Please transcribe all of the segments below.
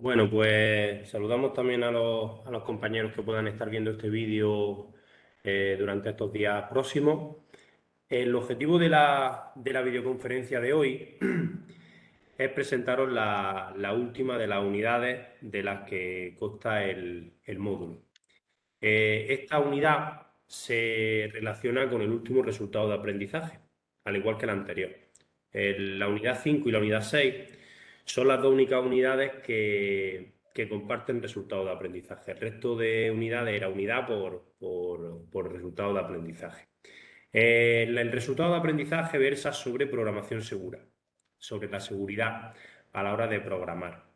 Bueno, pues saludamos también a los compañeros que puedan estar viendo este vídeo durante estos días próximos. El objetivo de la videoconferencia de hoy es presentaros la última de las unidades de las que consta el módulo. Esta unidad se relaciona con el último resultado de aprendizaje, al igual que la anterior. La unidad 5 y la unidad 6 son las dos únicas unidades que comparten resultados de aprendizaje. El resto de unidades era unidad por resultado de aprendizaje. El resultado de aprendizaje versa sobre programación segura, sobre la seguridad a la hora de programar.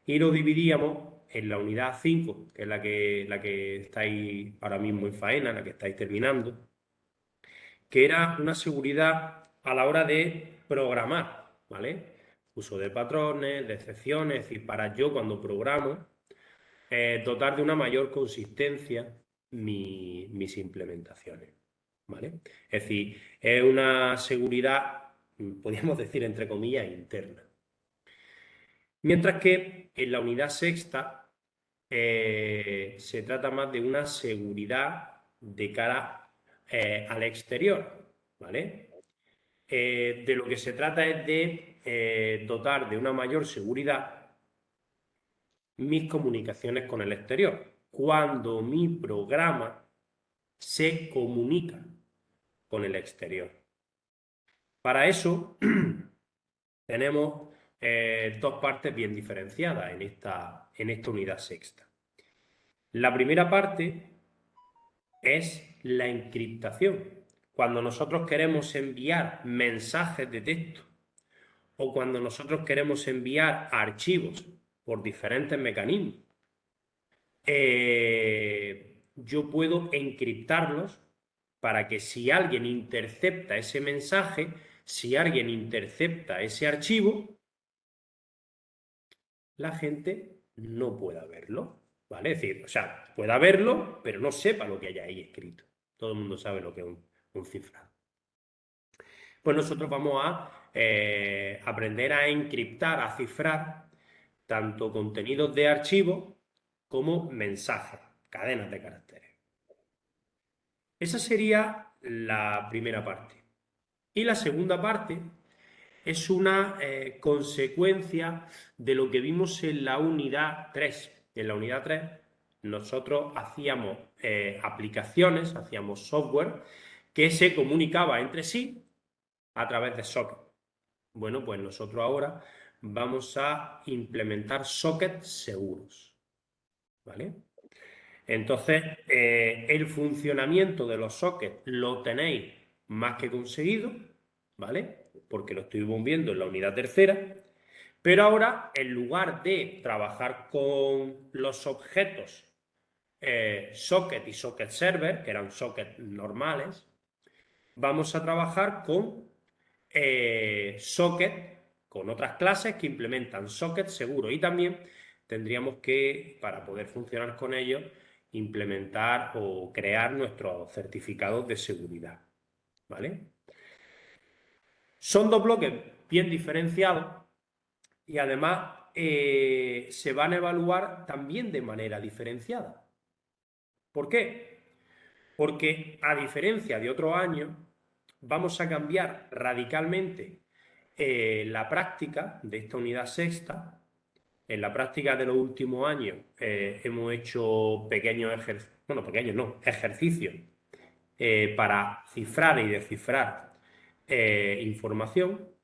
Y lo dividíamos en la unidad 5, que es la que estáis ahora mismo en faena, la que estáis terminando, que era una seguridad a la hora de programar, ¿vale? Uso de patrones, de excepciones, es decir, para yo cuando programo, dotar de una mayor consistencia mis implementaciones, ¿vale? Es decir, es una seguridad, podríamos decir, entre comillas, interna. Mientras que en la unidad sexta se trata más de una seguridad de cara al exterior, ¿vale? De lo que se trata es de dotar de una mayor seguridad mis comunicaciones con el exterior. Cuando mi programa se comunica con el exterior. Para eso tenemos dos partes bien diferenciadas en esta unidad sexta. La primera parte es la encriptación. Cuando nosotros queremos enviar mensajes de texto o cuando nosotros queremos enviar archivos por diferentes mecanismos, yo puedo encriptarlos para que si alguien intercepta ese mensaje, si alguien intercepta ese archivo, la gente no pueda verlo, ¿vale? Es decir, o sea, pueda verlo, pero no sepa lo que hay ahí escrito. Todo el mundo sabe lo que es un cifrado. Pues nosotros vamos a aprender a encriptar, a cifrar tanto contenidos de archivos como mensajes, cadenas de caracteres. Esa sería la primera parte. Y la segunda parte es una consecuencia de lo que vimos en la unidad 3. En la unidad 3 nosotros hacíamos aplicaciones, hacíamos software que se comunicaba entre sí a través de sockets. Bueno, pues nosotros ahora vamos a implementar sockets seguros, ¿vale? Entonces, el funcionamiento de los sockets lo tenéis más que conseguido, ¿vale? Porque lo estuvimos viendo en la unidad tercera, pero ahora, en lugar de trabajar con los objetos socket y socket server, que eran sockets normales, vamos a trabajar con socket, con otras clases que implementan sockets seguros y también tendríamos que, para poder funcionar con ellos, implementar o crear nuestros certificados de seguridad, ¿vale? Son dos bloques bien diferenciados y además se van a evaluar también de manera diferenciada. ¿Por qué? Porque a diferencia de otros años, vamos a cambiar radicalmente la práctica de esta unidad sexta. En la práctica de los últimos años hemos hecho pequeños ejercicios, bueno, pequeños no, ejercicios para cifrar y descifrar información.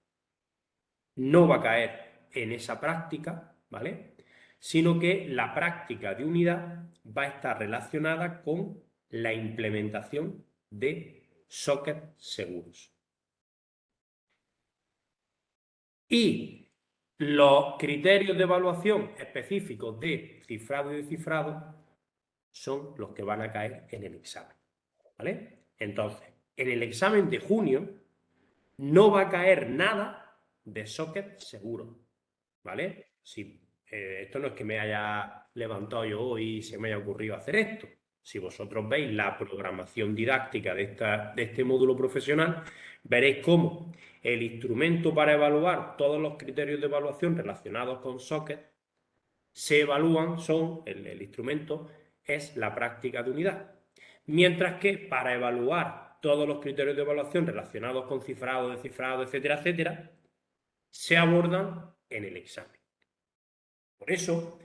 No va a caer en esa práctica, ¿vale? Sino que la práctica de unidad va a estar relacionada con la implementación de sockets seguros. Y los criterios de evaluación específicos de cifrado y descifrado son los que van a caer en el examen, ¿vale? Entonces, en el examen de junio no va a caer nada de socket seguro, ¿vale? Si, esto no es que me haya levantado yo hoy y se me haya ocurrido hacer esto. Si vosotros veis la programación didáctica de este módulo profesional, veréis cómo el instrumento para evaluar todos los criterios de evaluación relacionados con socket se evalúan, el instrumento es la práctica de unidad. Mientras que para evaluar todos los criterios de evaluación relacionados con cifrado, descifrado, etcétera, etcétera, se abordan en el examen. Por eso,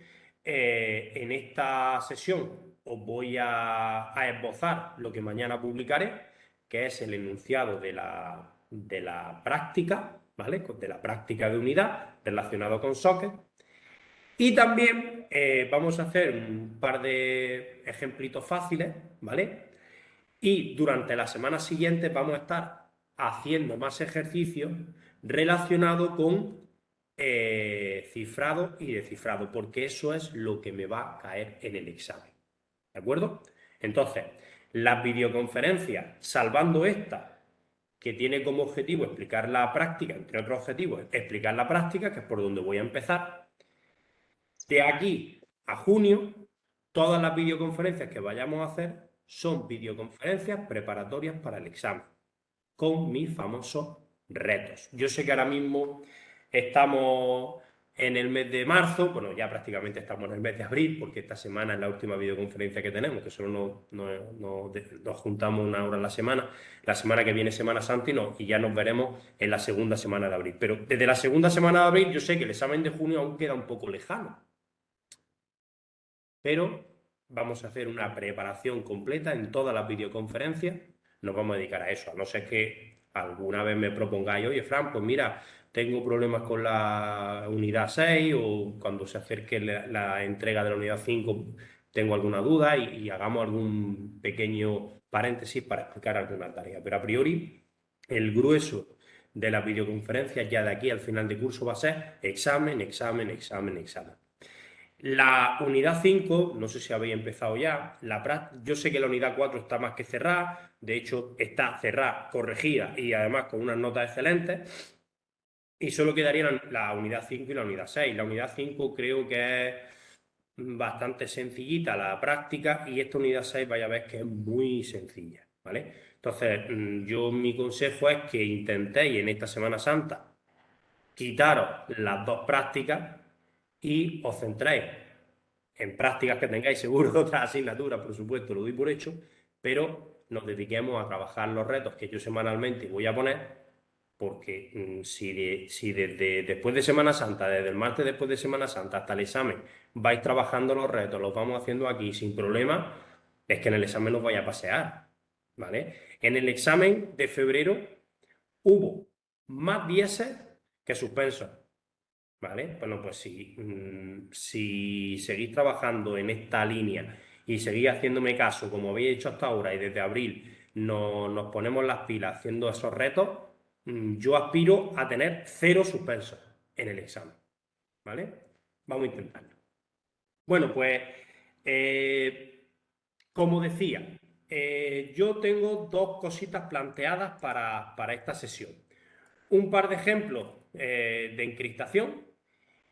en esta sesión os voy a esbozar lo que mañana publicaré, que es el enunciado de la práctica, ¿vale? De la práctica de unidad relacionado con socket. Y también vamos a hacer un par de ejemplitos fáciles, ¿vale? Y durante las semanas siguientes vamos a estar haciendo más ejercicios relacionados con cifrado y descifrado, porque eso es lo que me va a caer en el examen. ¿De acuerdo? Entonces, las videoconferencias, salvando esta, que tiene como objetivo explicar la práctica, entre otros objetivos, explicar la práctica, que es por donde voy a empezar. De aquí a junio, todas las videoconferencias que vayamos a hacer son videoconferencias preparatorias para el examen, con mis famosos retos. Yo sé que ahora mismo estamos en el mes de marzo, bueno, ya prácticamente estamos en el mes de abril, porque esta semana es la última videoconferencia que tenemos, que solo nos juntamos una hora a la semana que viene Semana Santa y ya nos veremos en la segunda semana de abril. Pero desde la segunda semana de abril yo sé que el examen de junio aún queda un poco lejano, pero vamos a hacer una preparación completa en todas las videoconferencias, nos vamos a dedicar a eso, a no ser que alguna vez me propongáis, oye, Fran, pues mira, tengo problemas con la unidad 6 o cuando se acerque la entrega de la unidad 5 tengo alguna duda y hagamos algún pequeño paréntesis para explicar alguna tarea. Pero a priori, el grueso de las videoconferencias ya de aquí al final de curso va a ser examen, examen, examen, examen. La unidad 5, no sé si habéis empezado ya, yo sé que la unidad 4 está más que cerrada, de hecho está cerrada, corregida y además con unas notas excelentes, y solo quedarían la unidad 5 y la unidad 6. La unidad 5 creo que es bastante sencillita la práctica y esta unidad 6 vaya a ver que es muy sencilla, ¿vale? Entonces, mi consejo es que intentéis en esta Semana Santa quitaros las dos prácticas y os centréis en prácticas que tengáis seguro de otras asignaturas, por supuesto, lo doy por hecho, pero nos dediquemos a trabajar los retos que yo semanalmente voy a poner, porque si desde después de Semana Santa, desde el martes después de Semana Santa hasta el examen, vais trabajando los retos, los vamos haciendo aquí sin problema, es que en el examen os vaya a pasear, ¿vale? En el examen de febrero hubo más dieces que suspensos, ¿vale? Bueno, pues si seguís trabajando en esta línea y seguís haciéndome caso como habéis hecho hasta ahora y desde abril nos ponemos las pilas haciendo esos retos, yo aspiro a tener 0 suspensos en el examen, ¿vale? Vamos a intentarlo. Bueno, pues, como decía, yo tengo dos cositas planteadas para esta sesión. Un par de ejemplos de encriptación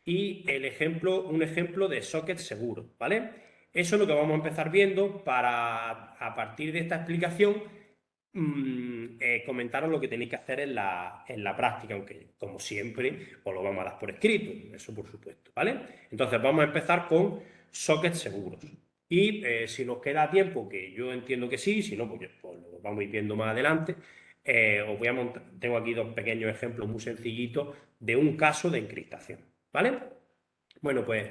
y un ejemplo de socket seguro, ¿vale? Eso es lo que vamos a empezar viendo para, a partir de esta explicación, comentaros lo que tenéis que hacer en la práctica, aunque como siempre os lo vamos a dar por escrito, eso por supuesto, ¿vale? Entonces vamos a empezar con sockets seguros. Y si nos queda tiempo, que yo entiendo que sí, si no, pues lo vamos a ir viendo más adelante, os voy a montar, tengo aquí dos pequeños ejemplos muy sencillitos de un caso de encriptación, ¿vale? Bueno, pues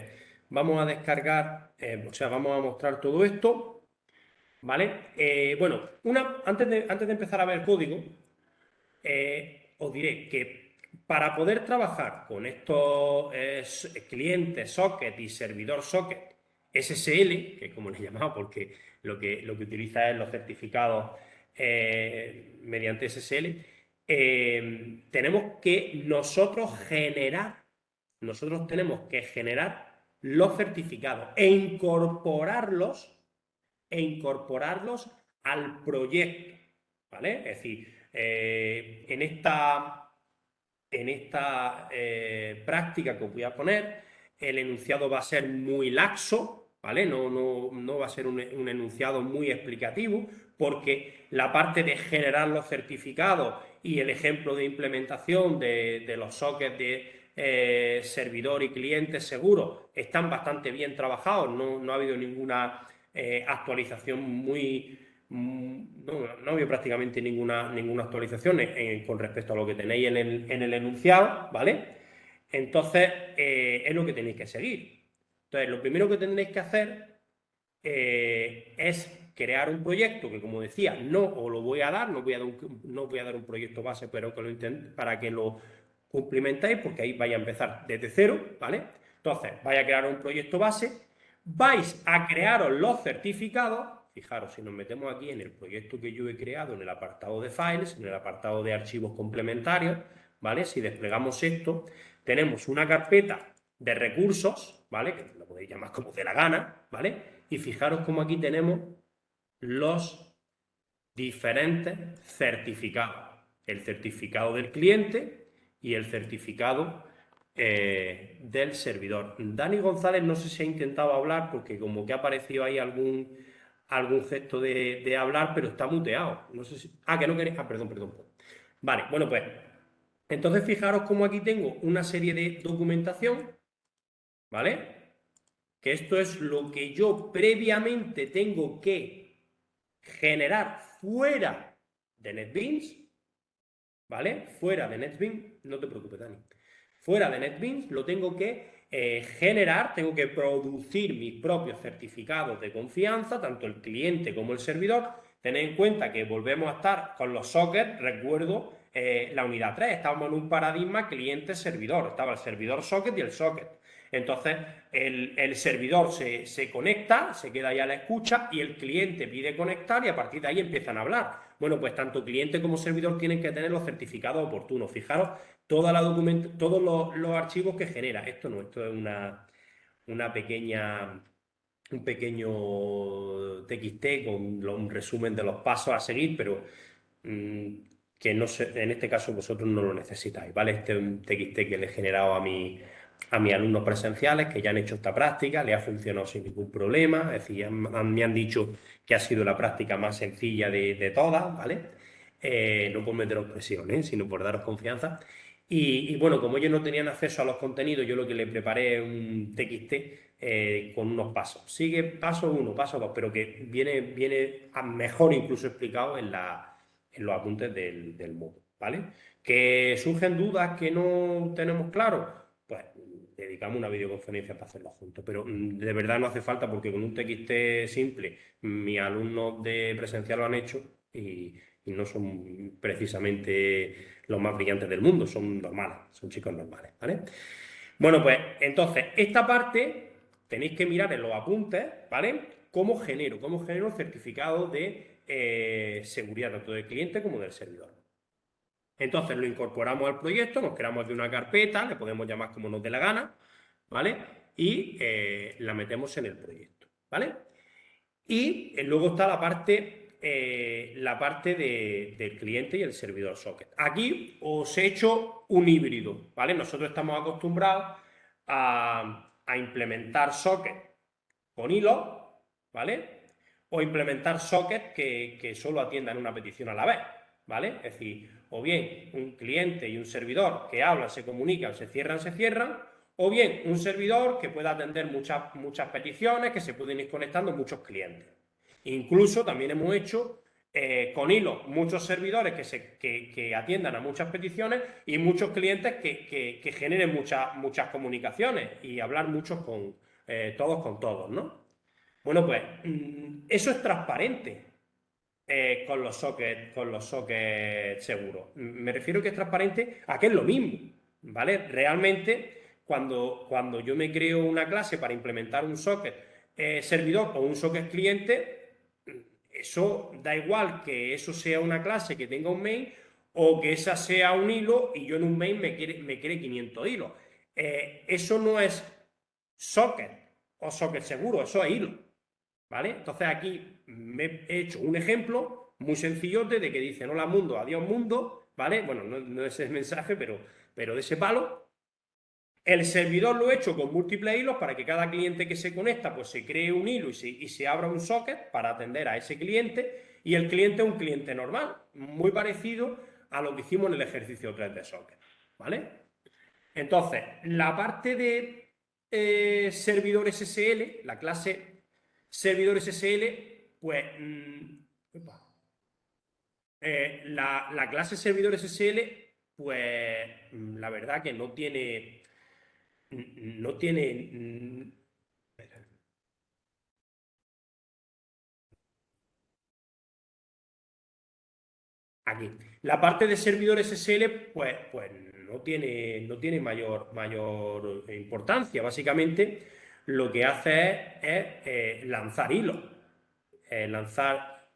vamos a descargar, o sea, vamos a mostrar todo esto, ¿vale? Bueno, antes de empezar a ver el código, os diré que para poder trabajar con estos clientes socket y servidor socket SSL, que es como le he llamado porque lo que utiliza es los certificados mediante SSL, tenemos que nosotros tenemos que generar los certificados e incorporarlos al proyecto, ¿vale? Es decir, en esta práctica que os voy a poner, el enunciado va a ser muy laxo, ¿vale? No va a ser un enunciado muy explicativo, porque la parte de generar los certificados y el ejemplo de implementación de los sockets servidor y cliente seguro están bastante bien trabajados, no ha habido ninguna actualización no ha habido prácticamente ninguna actualización con respecto a lo que tenéis en el enunciado, ¿vale? Entonces, es lo que tenéis que seguir. Entonces, lo primero que tendréis que hacer es crear un proyecto que, como decía, no os lo voy a dar, no voy a dar un proyecto base, pero que para que lo cumplimentéis, porque ahí vais a empezar desde cero, ¿vale? Entonces, vais a crear un proyecto base, vais a crearos los certificados. Fijaros, si nos metemos aquí en el proyecto que yo he creado, en el apartado de files, en el apartado de archivos complementarios, ¿vale? Si desplegamos esto, tenemos una carpeta de recursos, ¿vale? Que lo podéis llamar como de la gana, ¿vale? Y fijaros cómo aquí tenemos los diferentes certificados. El certificado del cliente y el certificado del servidor. Dani González no sé si ha intentado hablar porque como que ha aparecido ahí algún gesto de hablar, pero está muteado. No sé si... Ah, que no queréis... Ah, perdón. Vale, bueno, pues entonces fijaros cómo aquí tengo una serie de documentación, ¿vale? Que esto es lo que yo previamente tengo que generar fuera de NetBeans, ¿vale? Fuera de NetBeans, no te preocupes, Dani. Fuera de NetBeans lo tengo que generar, tengo que producir mis propios certificados de confianza, tanto el cliente como el servidor. Tened en cuenta que volvemos a estar con los sockets, recuerdo la unidad 3, estábamos en un paradigma cliente-servidor, estaba el servidor socket y el socket. Entonces, el servidor se conecta, se queda ahí a la escucha y el cliente pide conectar y a partir de ahí empiezan a hablar. Bueno, pues tanto cliente como servidor tienen que tener los certificados oportunos. Fijaros todos los archivos que genera. Esto es una pequeña, un pequeño TXT con un resumen de los pasos a seguir, pero que no en este caso vosotros no lo necesitáis, ¿vale? Este es un TXT que le he generado a mis alumnos presenciales que ya han hecho esta práctica, le ha funcionado sin ningún problema, es decir, me han dicho que ha sido la práctica más sencilla de todas, ¿vale? No por meteros presión, sino por daros confianza. Y bueno, como ellos no tenían acceso a los contenidos, yo lo que le preparé es un TXT con unos pasos. Sigue paso 1, paso 2, pero que viene mejor incluso explicado en los apuntes del módulo, ¿vale? ¿Que surgen dudas que no tenemos claro? Pues dedicamos una videoconferencia para hacerlo juntos, pero de verdad no hace falta porque con un TXT simple mis alumnos de presencial lo han hecho y no son precisamente los más brillantes del mundo, son normales, son chicos normales, ¿vale? Bueno, pues entonces, esta parte tenéis que mirar en los apuntes, ¿vale? ¿Cómo genero certificado de seguridad tanto del cliente como del servidor? Entonces lo incorporamos al proyecto, nos creamos de una carpeta, le podemos llamar como nos dé la gana, ¿vale? Y la metemos en el proyecto, ¿vale? Y luego está la parte del cliente y el servidor socket. Aquí os he hecho un híbrido, ¿vale? Nosotros estamos acostumbrados a implementar socket con hilos, ¿vale? O implementar sockets que solo atiendan una petición a la vez, ¿vale? Es decir, o bien un cliente y un servidor que hablan, se comunican, se cierran, o bien un servidor que pueda atender muchas peticiones, que se pueden ir conectando muchos clientes. Incluso también hemos hecho con hilos muchos servidores que atiendan a muchas peticiones y muchos clientes que generen muchas comunicaciones y hablar muchos todos con todos, ¿no? Bueno, pues eso es transparente con los sockets seguros. Me refiero que es transparente a que es lo mismo, ¿vale? Realmente, cuando yo me creo una clase para implementar un socket servidor o un socket cliente, eso da igual que eso sea una clase que tenga un main o que esa sea un hilo y yo en un main me cree 500 hilos. Eso no es socket o socket seguro, eso es hilo. ¿Vale? Entonces aquí me he hecho un ejemplo muy sencillote de que dicen hola mundo, adiós mundo, ¿vale? Bueno, no es el mensaje, pero de ese palo. El servidor lo he hecho con múltiples hilos para que cada cliente que se conecta pues se cree un hilo y se abra un socket para atender a ese cliente y el cliente es un cliente normal, muy parecido a lo que hicimos en el ejercicio 3 de socket, ¿vale? Entonces, la parte de servidor SSL, la clase servidor SSL, pues la clase servidor SSL, pues la verdad que no tiene, aquí. La parte de servidor SSL, pues no tiene mayor importancia. Básicamente, lo que hace es lanzar hilos. Lanzar.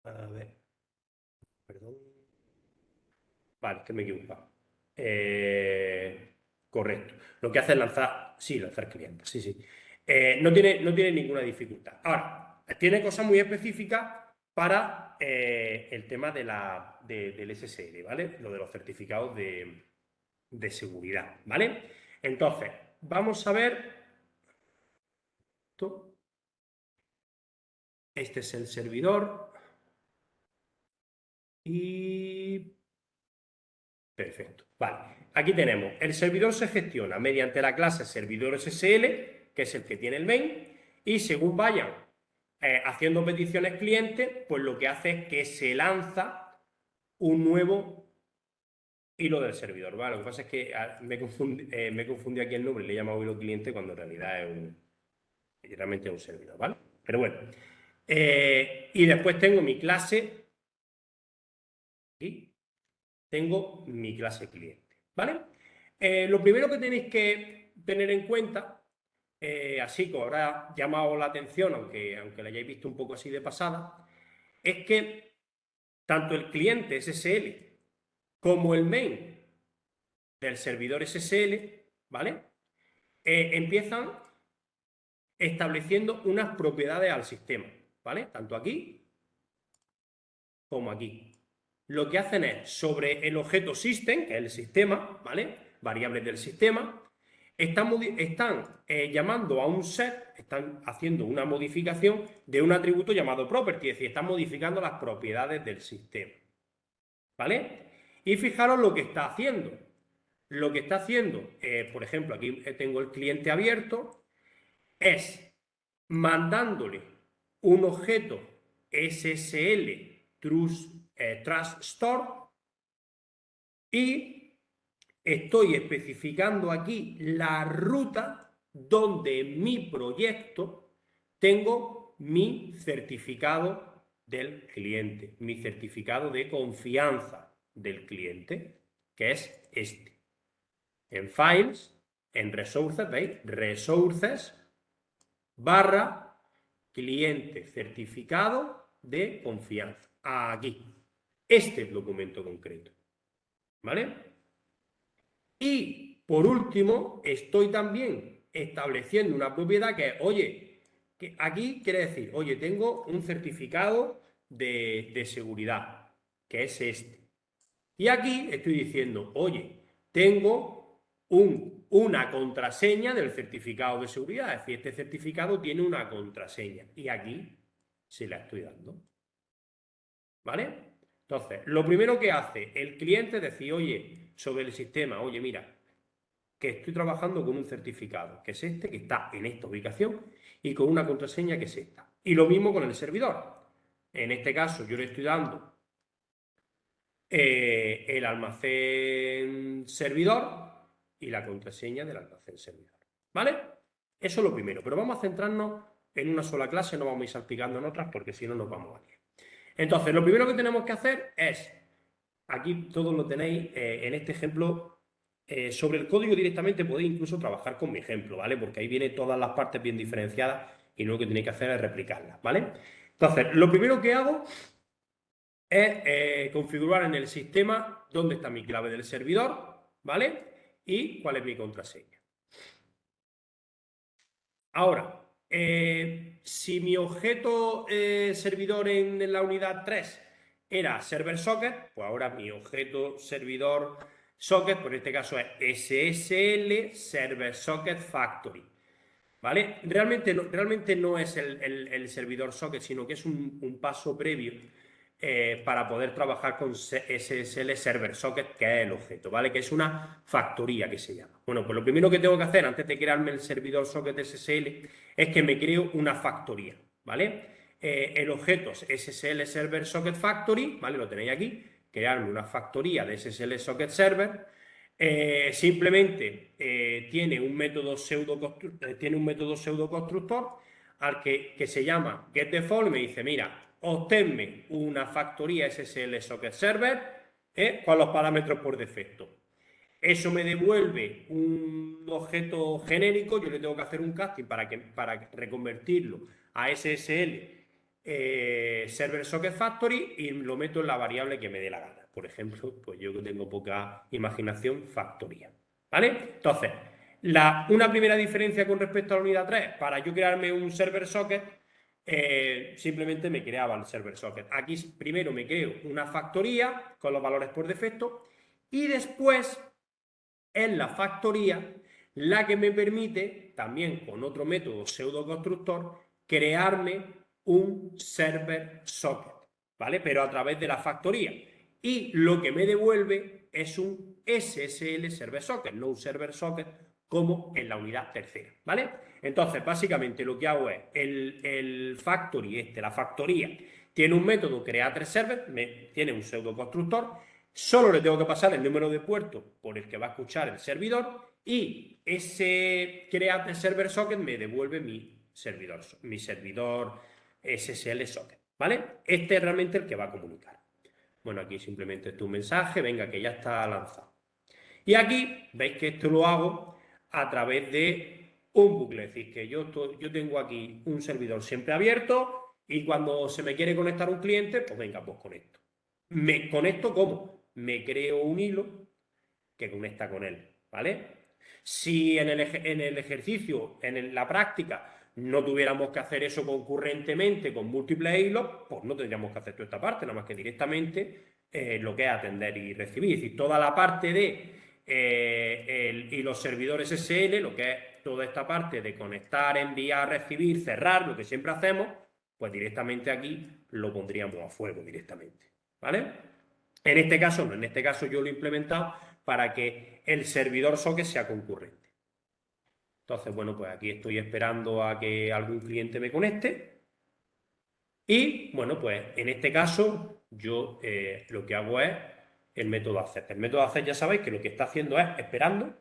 A ver, perdón. Vale, que me he equivocado. Correcto. Lo que hace es lanzar. Sí, lanzar clientes. Sí, sí. No tiene ninguna dificultad. Ahora, tiene cosas muy específicas para el tema del SSL, ¿vale? Lo de los certificados de seguridad, ¿vale? Entonces, vamos a ver esto. Este es el servidor y perfecto. Vale. Aquí tenemos, el servidor se gestiona mediante la clase servidor SSL, que es el que tiene el main, y según vayan haciendo peticiones clientes, pues lo que hace es que se lanza un nuevo hilo del servidor, ¿vale? Lo que pasa es que me confundí aquí el nombre, le he llamado hilo cliente cuando en realidad realmente es un servidor, ¿vale? Pero bueno. Y después tengo mi clase, aquí tengo mi clase cliente, ¿vale? Lo primero que tenéis que tener en cuenta, así que habrá llamado la atención, aunque la hayáis visto un poco así de pasada, es que tanto el cliente SSL como el main del servidor SSL, ¿vale? Empiezan estableciendo unas propiedades al sistema, ¿vale? Tanto aquí como aquí. Lo que hacen es, sobre el objeto system, que es el sistema, ¿vale? Variables del sistema, están llamando a un set, están haciendo una modificación de un atributo llamado property, es decir, están modificando las propiedades del sistema, ¿vale? Y fijaros lo que está haciendo. Lo que está haciendo, por ejemplo, aquí tengo el cliente abierto, es mandándole un objeto SSL Trust Store y estoy especificando aquí la ruta donde en mi proyecto tengo mi certificado del cliente, mi certificado de confianza del cliente, que es este. En Files, en Resources, ¿veis? Resources barra cliente certificado de confianza. Aquí. Este documento concreto. ¿Vale? Y por último, estoy también estableciendo una propiedad que es, oye, que aquí quiere decir, oye, tengo un certificado de seguridad, que es este. Y aquí estoy diciendo, oye, tengo una contraseña del certificado de seguridad, es decir, este certificado tiene una contraseña y aquí se la estoy dando. ¿Vale? Entonces, lo primero que hace el cliente es decir, oye, sobre el sistema, oye, mira, que estoy trabajando con un certificado, que es este, que está en esta ubicación, y con una contraseña que es esta. Y lo mismo con el servidor. En este caso, yo le estoy dando el almacén servidor y la contraseña del almacén servidor. ¿Vale? Eso es lo primero, pero vamos a centrarnos en una sola clase, no vamos a ir salpicando en otras porque si no nos vamos a liar. Entonces, lo primero que tenemos que hacer es, aquí todos lo tenéis en este ejemplo, sobre el código directamente podéis incluso trabajar con mi ejemplo, ¿vale? Porque ahí vienen todas las partes bien diferenciadas y lo que tenéis que hacer es replicarlas, ¿vale? Entonces, lo primero que hago es configurar en el sistema dónde está mi clave del servidor, ¿vale? Y cuál es mi contraseña. Ahora, si mi objeto servidor en la unidad 3 era server socket, pues ahora mi objeto servidor socket, por este caso es SSL server socket factory. ¿Vale? Realmente no es el servidor socket, sino que es un paso previo para poder trabajar con SSL Server Socket, que es el objeto, ¿vale? Que es una factoría que se llama. Bueno, pues lo primero que tengo que hacer antes de crearme el servidor Socket SSL es que me creo una factoría, ¿vale? El objeto SSL Server Socket Factory, ¿vale? Lo tenéis aquí, crearme una factoría de SSL Socket Server. Simplemente tiene un método pseudoconstructor al que se llama getDefault y me dice, mira, obténme una factoría SSL Socket Server con los parámetros por defecto. Eso me devuelve un objeto genérico, yo le tengo que hacer un casting para reconvertirlo a SSL Server Socket Factory y lo meto en la variable que me dé la gana. Por ejemplo, pues yo que tengo poca imaginación, factoría. ¿Vale? Entonces, una primera diferencia con respecto a la unidad 3, para yo crearme un server socket, simplemente me creaba el server socket. Aquí primero me creo una factoría con los valores por defecto y después es la factoría la que me permite, también con otro método pseudoconstructor, crearme un server socket, ¿vale? Pero a través de la factoría. Y lo que me devuelve es un SSL server socket, no un server socket como en la unidad tercera, ¿vale? Entonces, básicamente lo que hago es el factory, la factoría, tiene un método create server, tiene un pseudoconstructor, solo le tengo que pasar el número de puerto por el que va a escuchar el servidor y ese create server socket me devuelve mi servidor SSL socket, ¿vale? Este es realmente el que va a comunicar. Bueno, aquí simplemente tu mensaje, venga, que ya está lanzado. Y aquí veis que esto lo hago a través de un bucle, es decir, que yo tengo aquí un servidor siempre abierto y cuando se me quiere conectar un cliente, pues venga, pues conecto. ¿Me conecto cómo? Me creo un hilo que conecta con él, ¿vale? Si en el ejercicio, en la práctica, no tuviéramos que hacer eso concurrentemente con múltiples hilos, pues no tendríamos que hacer toda esta parte, nada más que directamente lo que es atender y recibir. Es decir, toda la parte de y los servidores SSL, lo que es toda esta parte de conectar, enviar, recibir, cerrar, lo que siempre hacemos, pues directamente aquí lo pondríamos a fuego directamente, ¿vale? En este caso no, en este caso yo lo he implementado para que el servidor socket sea concurrente. Entonces, bueno, pues aquí estoy esperando a que algún cliente me conecte. Y, bueno, pues en este caso yo lo que hago es el método accept. El método accept ya sabéis que lo que está haciendo es esperando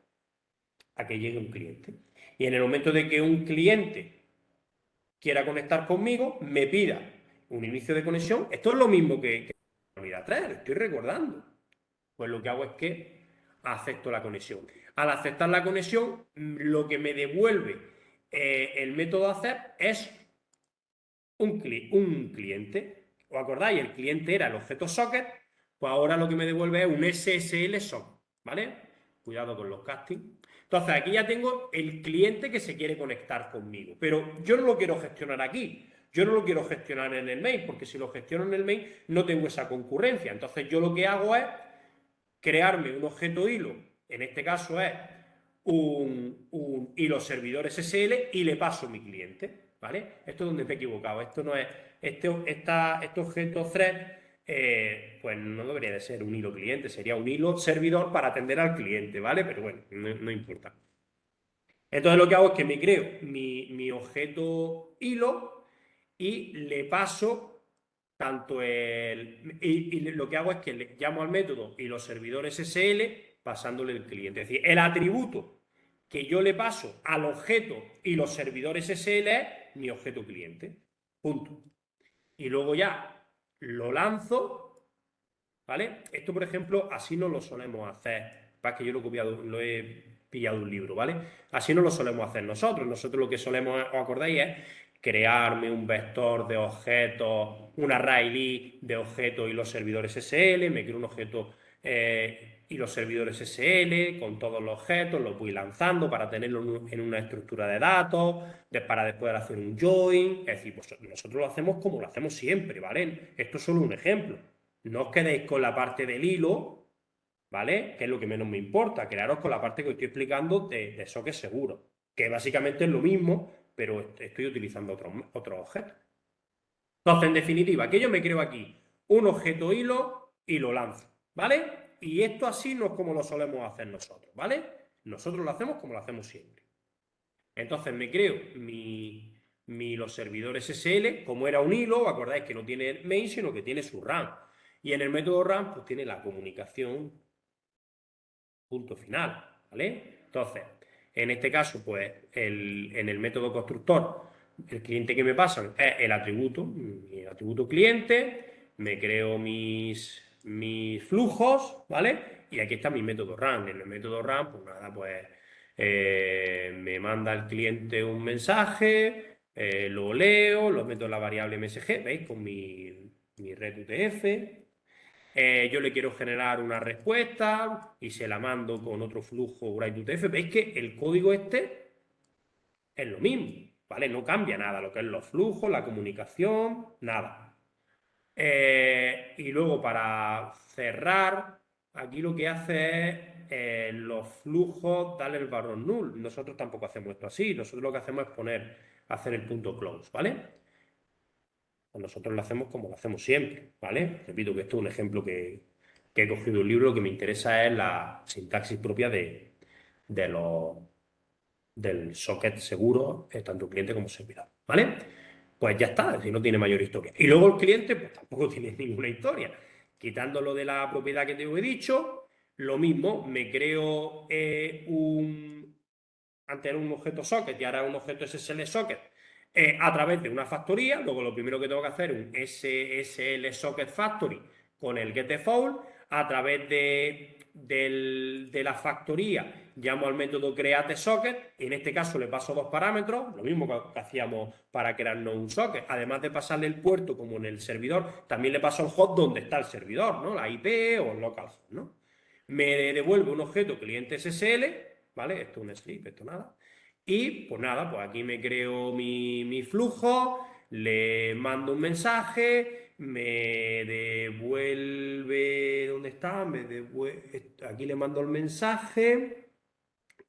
a que llegue un cliente. Y en el momento de que un cliente quiera conectar conmigo, me pida un inicio de conexión. Esto es lo mismo que la unidad 3, lo estoy recordando. Pues lo que hago es que acepto la conexión. Al aceptar la conexión, lo que me devuelve el método accept es un cliente. ¿Os acordáis? El cliente era el objeto socket, pues ahora lo que me devuelve es un SSL socket, ¿vale? Cuidado con los castings. Entonces aquí ya tengo el cliente que se quiere conectar conmigo, pero yo no lo quiero gestionar aquí. Yo no lo quiero gestionar en el mail, porque si lo gestiono en el mail no tengo esa concurrencia. Entonces yo lo que hago es crearme un objeto hilo, en este caso es un hilo servidor SSL y le paso mi cliente, ¿vale? Esto es donde me he equivocado, esto no es, este objeto thread, pues no debería de ser un hilo cliente, sería un hilo servidor para atender al cliente, ¿vale? Pero bueno, no importa. Entonces lo que hago es que me creo mi objeto hilo y le paso tanto y lo que hago es que le llamo al método y los servidores SSL pasándole el cliente. Es decir, el atributo que yo le paso al objeto y los servidores SSL es mi objeto cliente. Punto. Y luego ya lo lanzo, ¿vale? Esto, por ejemplo, así no lo solemos hacer. Para que yo lo he pillado de un libro, ¿vale? Así no lo solemos hacer nosotros. Nosotros lo que solemos, ¿os acordáis? Es crearme un vector de objetos, un array de objetos y los servidores SSL, me creo un objeto y los servidores SSL con todos los objetos, los voy lanzando para tenerlo en una estructura de datos, para después hacer un join. Es decir, pues nosotros lo hacemos como lo hacemos siempre, ¿vale? Esto es solo un ejemplo. No os quedéis con la parte del hilo, ¿vale? Que es lo que menos me importa. Quedaros con la parte que os estoy explicando de socket seguro, que básicamente es lo mismo, pero estoy utilizando otros objetos. Entonces, en definitiva, ¿qué yo me creo aquí? un objeto hilo y lo lanzo, ¿vale? Y esto así no es como lo solemos hacer nosotros, ¿vale? Nosotros lo hacemos como lo hacemos siempre. Entonces me creo los servidores SSL, como era un hilo, acordáis que no tiene main, sino que tiene su RAM. Y en el método RAM, pues tiene la comunicación, punto final, ¿vale? Entonces, en este caso, pues en el método constructor, el cliente que me pasan es el atributo, mi atributo cliente, me creo mis flujos, ¿vale? Y aquí está mi método RAM. En el método RAM, pues nada, pues me manda el cliente un mensaje, lo leo, lo meto en la variable MSG, ¿veis? Con mi red UTF. Yo le quiero generar una respuesta y se la mando con otro flujo WriteUTF. Veis que el código este es lo mismo, ¿vale? No cambia nada, lo que es los flujos, la comunicación, nada. Y luego para cerrar, aquí lo que hace es los flujos, darle el valor null. Nosotros tampoco hacemos esto así, nosotros lo que hacemos es hacer el punto close, ¿vale? Pues nosotros lo hacemos como lo hacemos siempre, ¿vale? Repito que esto es un ejemplo que he cogido de un libro, lo que me interesa es la sintaxis propia del socket seguro, tanto cliente como servidor, ¿vale? Pues ya está, si no tiene mayor historia. Y luego el cliente, pues tampoco tiene ninguna historia. Quitándolo de la propiedad que te he dicho, lo mismo, me creo antes era un objeto socket y ahora un objeto SSL socket a través de una factoría. Luego lo primero que tengo que hacer es un SSL socket factory con el getDefault. A través de la factoría llamo al método createSocket y en este caso le paso dos parámetros, lo mismo que hacíamos para crearnos un socket. Además de pasarle el puerto como en el servidor, también le paso el host donde está el servidor, ¿no? La IP o el localhost, ¿no? Me devuelve un objeto cliente SSL, ¿vale? Esto es un strip, esto nada. Y pues nada, pues aquí me creo mi flujo, le mando un mensaje, me devuelve, ¿dónde está? Aquí le mando el mensaje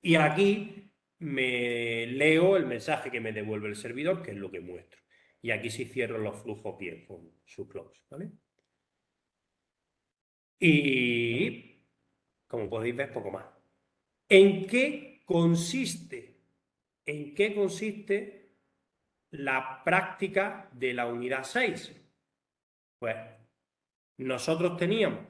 y aquí me leo el mensaje que me devuelve el servidor, que es lo que muestro. Y aquí sí cierro los flujos bien con su close, ¿vale? Y como podéis ver, poco más. ¿En qué consiste? ¿En qué consiste la práctica de la unidad 6? Pues nosotros teníamos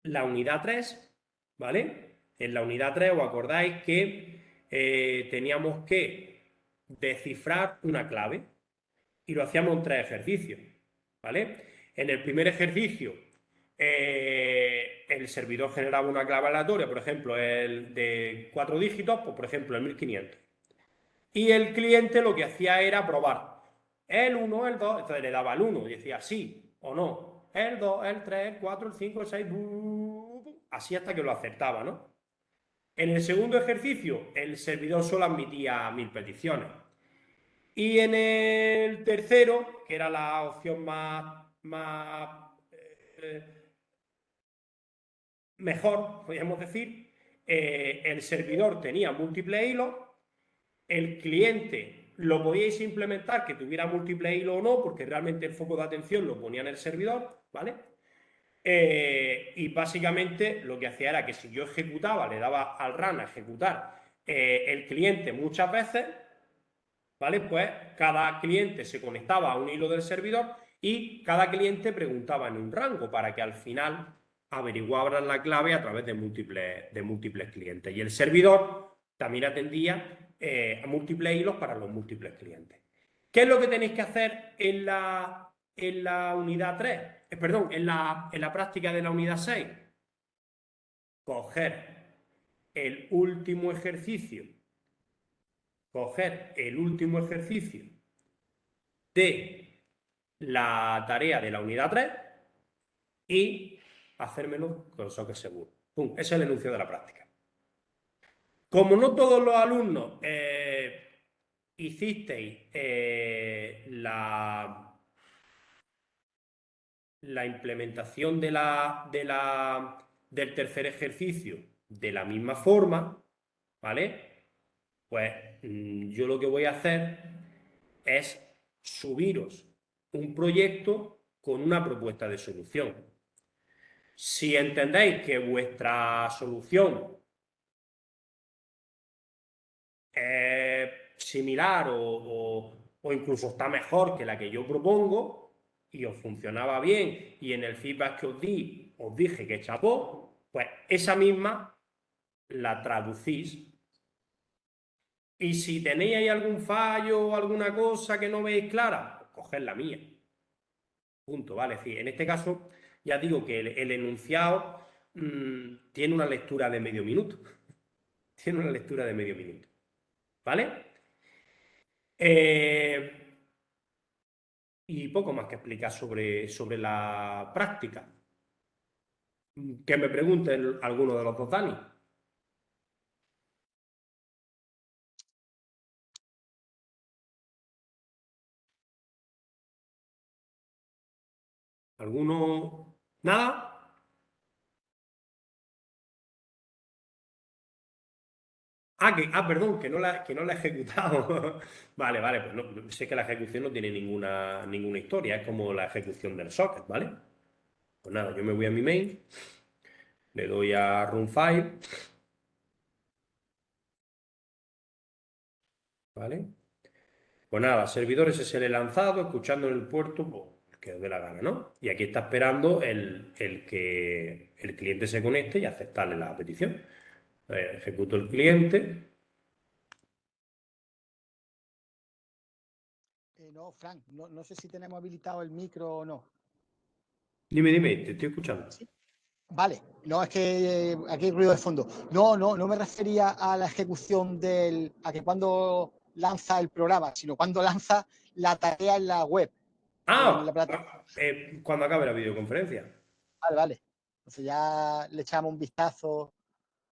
la unidad 3, ¿vale? En la unidad 3 os acordáis que teníamos que descifrar una clave y lo hacíamos en 3 ejercicios, ¿vale? En el primer ejercicio el servidor generaba una clave aleatoria, por ejemplo, el de 4 dígitos, pues por ejemplo el 1500. Y el cliente lo que hacía era probar el 1, el 2, entonces le daba el 1 y decía sí o no, el 2, el 3, el 4, el 5, el 6, así hasta que lo aceptaba, ¿no? En el segundo ejercicio, el servidor solo admitía 1000 peticiones. Y en el tercero, que era la opción mejor, podríamos decir, el servidor tenía múltiples hilos. El cliente lo podíais implementar que tuviera múltiples hilos o no, porque realmente el foco de atención lo ponía en el servidor, ¿vale? Y básicamente lo que hacía era que si yo ejecutaba, le daba al run a ejecutar el cliente muchas veces, ¿vale? Pues cada cliente se conectaba a un hilo del servidor y cada cliente preguntaba en un rango para que al final averiguaran la clave a través de múltiples clientes. Y el servidor también atendía a múltiples hilos para los múltiples clientes. ¿Qué es lo que tenéis que hacer en la unidad 3? Perdón, en la práctica de la unidad 6. Coger el último ejercicio de la tarea de la unidad 3 y hacérmelo con socket seguro. ¡Pum! Ese es el enunciado de la práctica. Como no todos los alumnos hicisteis la implementación del tercer ejercicio de la misma forma, ¿vale? Pues yo lo que voy a hacer es subiros un proyecto con una propuesta de solución. Si entendéis que vuestra solución es similar o incluso está mejor que la que yo propongo y os funcionaba bien y en el feedback que os di os dije que chapó, pues esa misma la traducís. Y si tenéis ahí algún fallo o alguna cosa que no veis clara, pues coged la mía. Punto, ¿vale? Es decir, en este caso ya digo que el enunciado tiene una lectura de medio minuto. Tiene una lectura de medio minuto. ¿Vale? Y poco más que explicar sobre la práctica. Que me pregunten alguno de los dos, Dani. ¿Alguno? ¿Nada? Perdón, que no la he ejecutado. Vale, pues no, sé que la ejecución no tiene ninguna historia, es como la ejecución del socket, ¿vale? Pues nada, yo me voy a mi main, le doy a run file, ¿vale? Pues nada, servidor SSL lanzado, escuchando en el puerto, pues, el que os dé la gana, ¿no? Y aquí está esperando el que el cliente se conecte y aceptarle la petición. Ejecuto el cliente. No, Frank, no sé si tenemos habilitado el micro o no. Dime, te estoy escuchando. ¿Sí? Vale, no, es que aquí hay ruido de fondo. No me refería a la ejecución a que cuando lanza el programa, sino cuando lanza la tarea en la web, en la plataforma. Cuando acabe la videoconferencia. Vale. Entonces ya le echamos un vistazo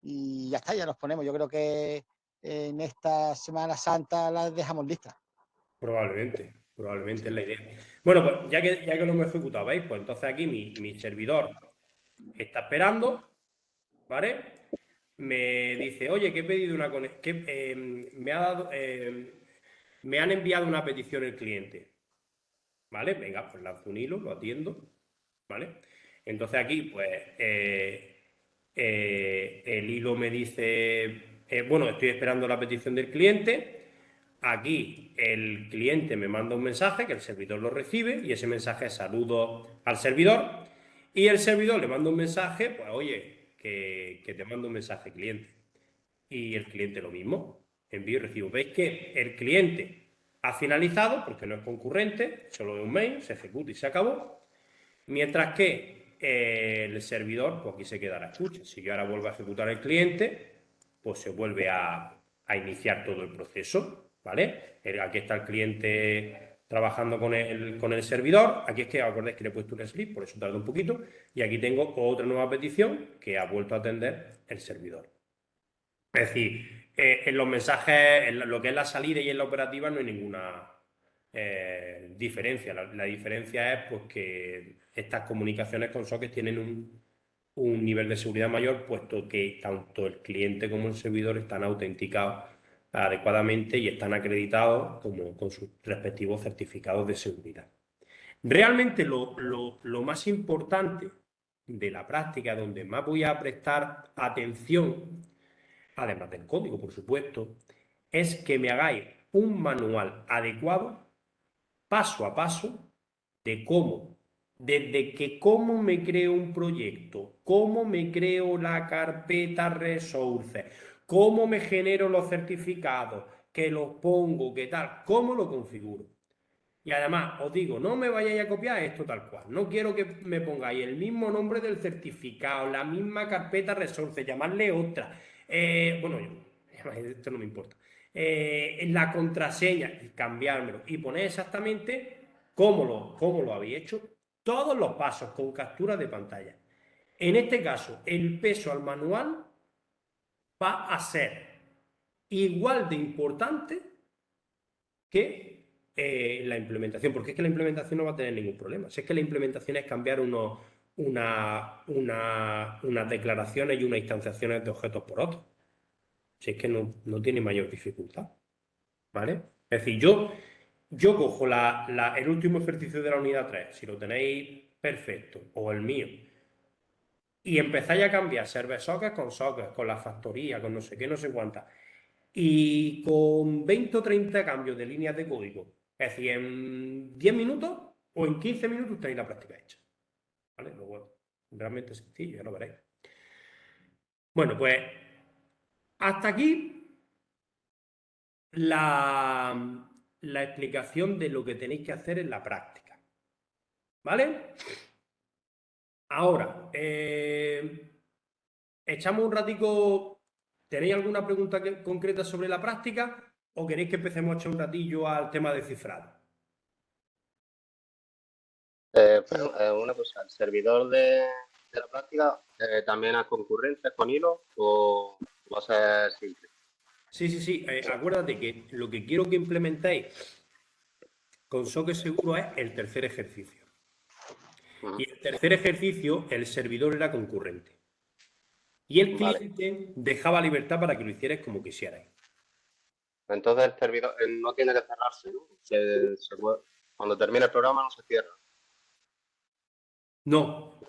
y ya está, ya nos ponemos. Yo creo que en esta Semana Santa las dejamos listas. Probablemente es la idea. Bueno, pues ya que lo hemos ejecutado, ¿veis? Pues entonces aquí mi servidor está esperando, ¿vale? Me dice, oye, que he pedido una conexión, me han enviado una petición el cliente, ¿vale? Venga, pues lanzo un hilo, lo atiendo, ¿vale? Entonces aquí, pues, el hilo me dice, bueno, estoy esperando la petición del cliente. Aquí el cliente me manda un mensaje que el servidor lo recibe y ese mensaje es saludo al servidor y el servidor le manda un mensaje, pues oye, que te mando un mensaje cliente. Y el cliente lo mismo, envío y recibo. ¿Veis que el cliente ha finalizado porque no es concurrente, solo es un mail, se ejecuta y se acabó? Mientras que el servidor, pues aquí se queda la escucha. Si yo ahora vuelvo a ejecutar el cliente, pues se vuelve a iniciar todo el proceso, ¿vale? Aquí está el cliente trabajando con el servidor. Aquí es que acordáis que le he puesto un sleep, por eso tarda un poquito. Y aquí tengo otra nueva petición que ha vuelto a atender el servidor. Es decir, en los mensajes, en lo que es la salida y en la operativa no hay ninguna diferencia. La diferencia es pues, que estas comunicaciones con sockets tienen un nivel de seguridad mayor, puesto que tanto el cliente como el servidor están autenticados adecuadamente y están acreditados como con sus respectivos certificados de seguridad. Realmente lo más importante de la práctica, donde más voy a prestar atención, además del código, por supuesto, es que me hagáis un manual adecuado, paso a paso, de cómo, desde que cómo me creo un proyecto, cómo me creo la carpeta resources, cómo me genero los certificados, que los pongo, qué tal, cómo lo configuro. Y además, os digo, no me vayáis a copiar esto tal cual. No quiero que me pongáis el mismo nombre del certificado, la misma carpeta resource, llamarle otra. Bueno, esto no me importa. La contraseña, cambiármelo y poner exactamente cómo lo habéis hecho. Todos los pasos con captura de pantalla. En este caso, el peso al manual va a ser igual de importante que la implementación, porque es que la implementación no va a tener ningún problema. Si es que la implementación es cambiar unas declaraciones y unas instanciaciones de objetos por otros. Si es que no tiene mayor dificultad. ¿Vale? Es decir, yo yo cojo el último ejercicio de la unidad 3, si lo tenéis perfecto, o el mío, y empezáis a cambiar server sockets, con la factoría, con no sé qué, no sé cuántas, y con 20 o 30 cambios de líneas de código, es decir, en 10 minutos o en 15 minutos tenéis la práctica hecha. ¿Vale? Luego, realmente sencillo, ya lo veréis. Bueno, pues hasta aquí la explicación de lo que tenéis que hacer en la práctica. ¿Vale? Ahora, echamos un ratico. ¿Tenéis alguna pregunta concreta sobre la práctica o queréis que empecemos a echar un ratillo al tema de cifrado? Una cosa, ¿el servidor de la práctica también es concurrente con hilo o va a ser simple? Sí, sí, sí. Acuérdate que lo que quiero que implementéis con Socket Seguro es el tercer ejercicio. Y el tercer ejercicio, el servidor era concurrente. Y el Vale. cliente dejaba libertad para que lo hicierais como quisierais. Entonces el servidor no tiene que cerrarse, ¿no? Cuando termine el programa no se cierra. No,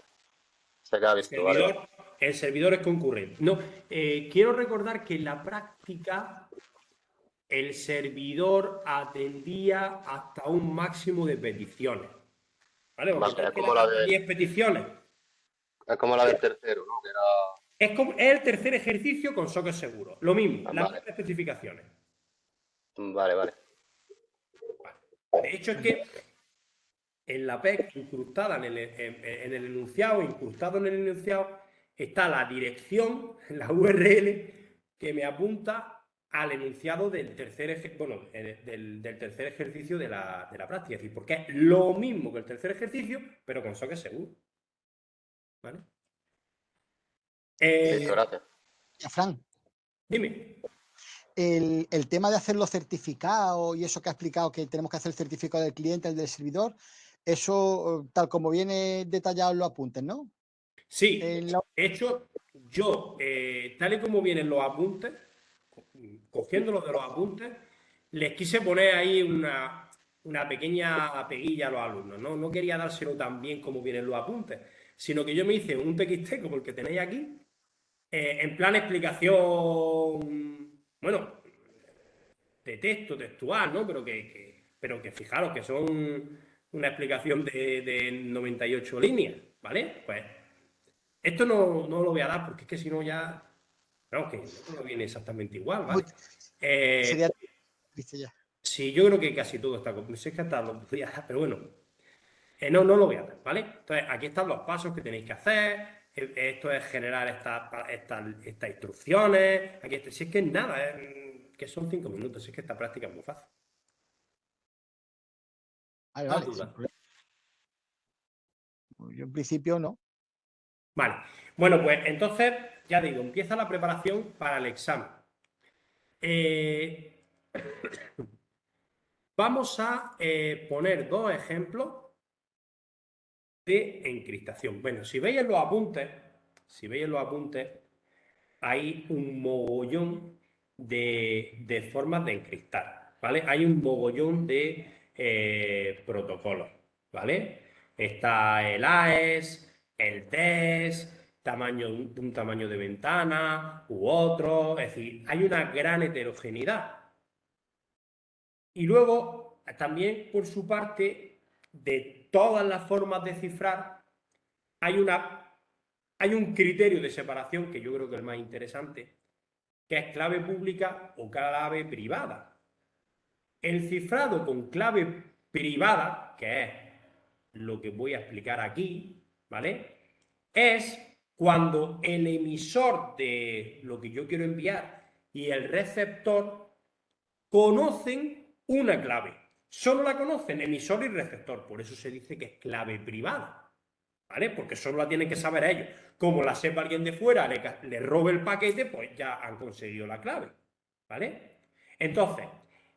Se queda abierto, vale. el servidor es concurrente. No, quiero recordar que en la práctica el servidor atendía hasta un máximo de peticiones. ¿Vale? Vale, ¿Vosotros queréis hasta 10 peticiones? es como la del tercero, ¿no? Que era... Es el tercer ejercicio con Socket Seguro. Lo mismo, las Vale, mismas especificaciones. vale. De hecho, es que en la PEC, incrustada en el enunciado, incrustado en el enunciado, está la dirección, la URL, que me apunta al enunciado del tercer, del tercer ejercicio de la práctica. Es decir, porque es lo mismo que el tercer ejercicio, pero con Socket Seguro. ¿Vale? Listo, gracias. Fran, Dime. el tema de hacer los certificados y eso que ha explicado, que tenemos que hacer el certificado del cliente, el del servidor, eso tal como viene detallado en los apuntes, ¿no? Sí, de hecho, yo, tal y como vienen los apuntes, cogiéndolos de los apuntes, les quise poner ahí una pequeña peguilla a los alumnos. No quería dárselo tan bien como vienen los apuntes, sino que yo me hice un TXT como el que tenéis aquí, en plan explicación, bueno, de texto, textual, ¿no? Pero que fijaros que son una explicación de 98 líneas, ¿vale? Pues esto no lo voy a dar porque es que si no ya... Claro, que no viene exactamente igual, ¿vale? Sería triste ya. Sí, yo creo que casi todo está... Si es que hasta lo podría dar, pero bueno. No lo voy a dar, ¿vale? Entonces, aquí están los pasos que tenéis que hacer. Esto es generar estas instrucciones. Aquí, si es que es nada, que son 5 minutos. Si es que esta práctica es muy fácil. Vale, Duda. Yo en principio no. Vale. Bueno, pues entonces, ya digo, empieza la preparación para el examen. Vamos a poner dos ejemplos de encriptación. Bueno, si veis en los apuntes, hay un mogollón de formas de encriptar, ¿vale? Hay un mogollón de protocolos, ¿vale? Está el AES, el TES, un tamaño de ventana u otro, es decir, hay una gran heterogeneidad. Y luego, también por su parte, de todas las formas de cifrar, hay un criterio de separación que yo creo que es el más interesante, que es clave pública o clave privada. El cifrado con clave privada, que es lo que voy a explicar aquí, ¿vale? Es cuando el emisor de lo que yo quiero enviar y el receptor conocen una clave. Solo la conocen emisor y receptor, por eso se dice que es clave privada, ¿vale? Porque solo la tienen que saber ellos. Como la sepa alguien de fuera, le robe el paquete, pues ya han conseguido la clave, ¿vale? Entonces,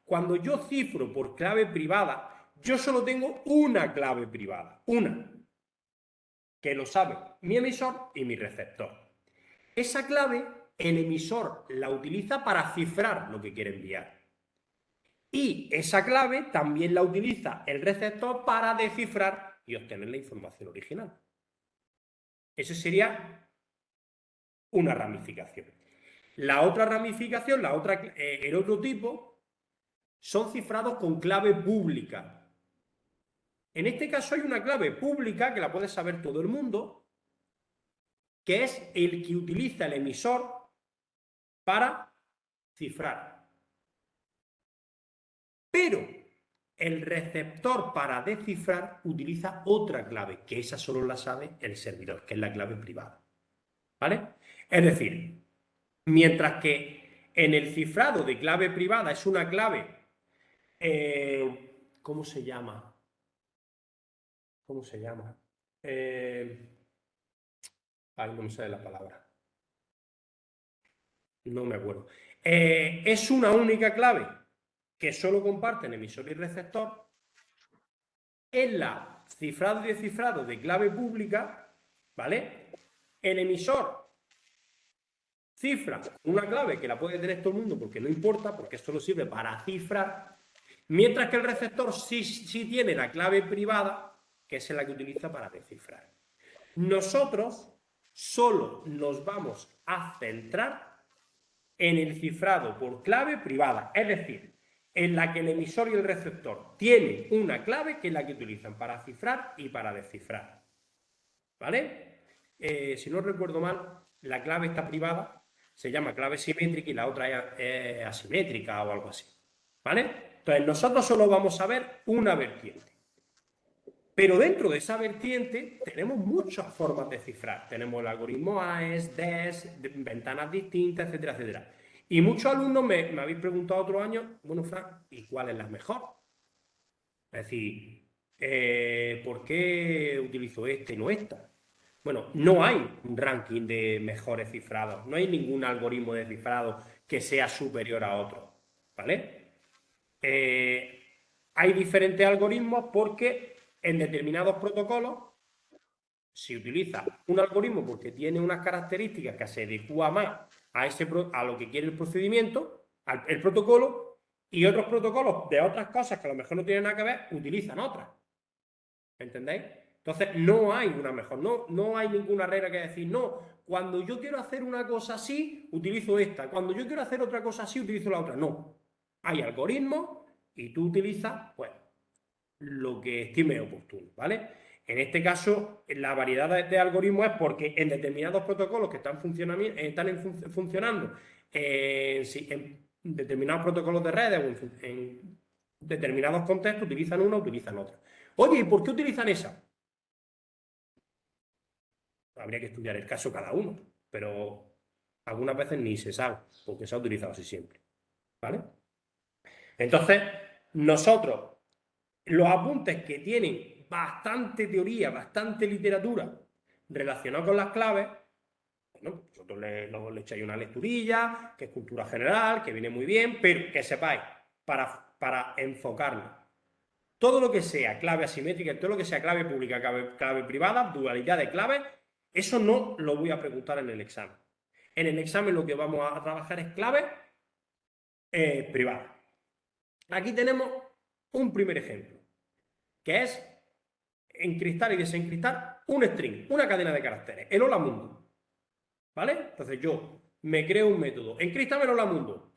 cuando yo cifro por clave privada, yo solo tengo una clave privada, una, que lo sabe mi emisor y mi receptor. Esa clave, el emisor la utiliza para cifrar lo que quiere enviar. Y esa clave también la utiliza el receptor para descifrar y obtener la información original. Eso sería una ramificación. La otra ramificación, el otro tipo, son cifrados con clave pública. En este caso hay una clave pública que la puede saber todo el mundo, que es el que utiliza el emisor para cifrar. Pero el receptor para descifrar utiliza otra clave, que esa solo la sabe el servidor, que es la clave privada. ¿Vale? Es decir, mientras que en el cifrado de clave privada es una clave, ¿cómo se llama? ¿Cómo se llama? Ay, no me sale la palabra. No me acuerdo. Es una única clave que solo comparten emisor y receptor. En la cifrado y descifrado de clave pública, ¿vale? El emisor cifra una clave que la puede tener todo el mundo porque no importa, porque esto no sirve para cifrar, mientras que el receptor sí tiene la clave privada, que es la que utiliza para descifrar. Nosotros solo nos vamos a centrar en el cifrado por clave privada, es decir, en la que el emisor y el receptor tienen una clave que es la que utilizan para cifrar y para descifrar. ¿Vale? Si no recuerdo mal, la clave está privada, se llama clave simétrica y la otra es asimétrica o algo así. ¿Vale? Entonces, nosotros solo vamos a ver una vertiente. Pero dentro de esa vertiente tenemos muchas formas de cifrar. Tenemos el algoritmo AES, DES, ventanas distintas, etcétera, etcétera. Y muchos alumnos me habéis preguntado otro año, bueno, Fran, ¿y cuál es la mejor? Es decir, ¿por qué utilizo este y no esta? Bueno, no hay un ranking de mejores cifrados, no hay ningún algoritmo de cifrado que sea superior a otro, ¿vale? Hay diferentes algoritmos porque en determinados protocolos se utiliza un algoritmo porque tiene unas características que se adecua más a lo que quiere el procedimiento, el protocolo, y otros protocolos de otras cosas que a lo mejor no tienen nada que ver, utilizan otras. ¿Entendéis? Entonces, no hay una mejor, no hay ninguna regla que decir, no, cuando yo quiero hacer una cosa así, utilizo esta, cuando yo quiero hacer otra cosa así, utilizo la otra. No, hay algoritmos y tú utilizas, pues, lo que estimes oportuno, ¿vale? En este caso, la variedad de algoritmos es porque en determinados protocolos que están funcionando en determinados protocolos de redes o en determinados contextos utilizan una o utilizan otra. Oye, ¿y por qué utilizan esa? Habría que estudiar el caso cada uno, pero algunas veces ni se sabe, porque se ha utilizado así siempre. ¿Vale? Entonces, nosotros, los apuntes que tienen bastante teoría, bastante literatura relacionada con las claves, bueno, vosotros le echáis una lecturilla, que es cultura general, que viene muy bien, pero que sepáis, para enfocarnos. Todo lo que sea clave asimétrica, todo lo que sea clave pública, clave privada, dualidad de claves, eso no lo voy a preguntar en el examen. En el examen lo que vamos a trabajar es clave privada. Aquí tenemos un primer ejemplo, que es encriptar y desencriptar un string, una cadena de caracteres, el hola mundo. ¿Vale? Entonces yo me creo un método, encriptame el hola mundo,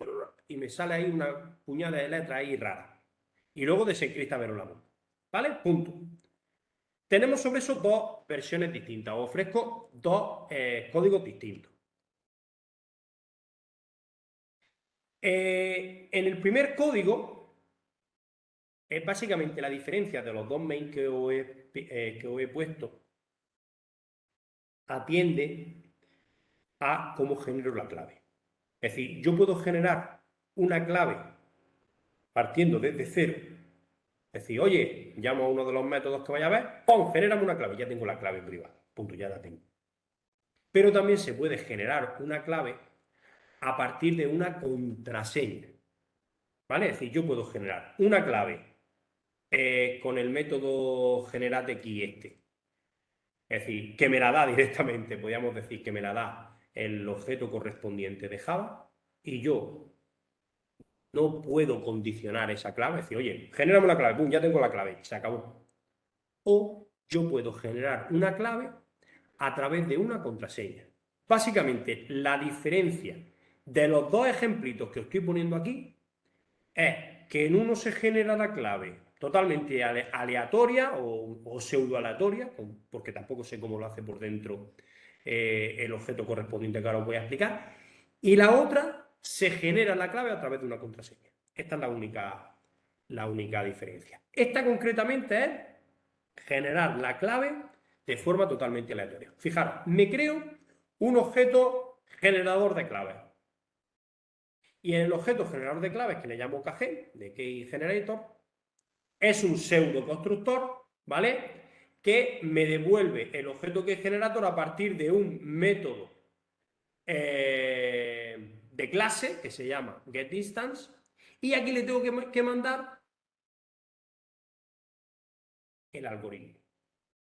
y me sale ahí una puñada de letras ahí rara. Y luego desencriptame el hola mundo. ¿Vale? Punto. Tenemos sobre eso dos versiones distintas. Os ofrezco dos códigos distintos. En el primer código es básicamente la diferencia de los dos main que os he puesto. Atiende a cómo genero la clave. Es decir, yo puedo generar una clave partiendo desde cero. Es decir, oye, llamo a uno de los métodos que vaya a ver, ¡pum! Genérame una clave. Ya tengo la clave privada. Punto, ya la tengo. Pero también se puede generar una clave a partir de una contraseña. ¿Vale? Es decir, yo puedo generar una clave con el método generate_key este. Es decir, que me la da directamente, podríamos decir que me la da el objeto correspondiente de Java, y yo No puedo condicionar esa clave, decir, oye, genérame la clave, pum, ya tengo la clave, se acabó. O yo puedo generar una clave a través de una contraseña. Básicamente, la diferencia de los dos ejemplitos que os estoy poniendo aquí es que en uno se genera la clave totalmente aleatoria o pseudo aleatoria, porque tampoco sé cómo lo hace por dentro el objeto correspondiente que ahora os voy a explicar, y la otra se genera la clave a través de una contraseña. Esta es la única diferencia. Esta concretamente es generar la clave de forma totalmente aleatoria. Fijaros, me creo un objeto generador de claves. Y en el objeto generador de claves, que le llamo KG, de Key Generator, es un pseudo constructor, ¿vale? Que me devuelve el objeto Key Generator a partir de un método de clase que se llama getInstance. Y aquí le tengo que mandar el algoritmo,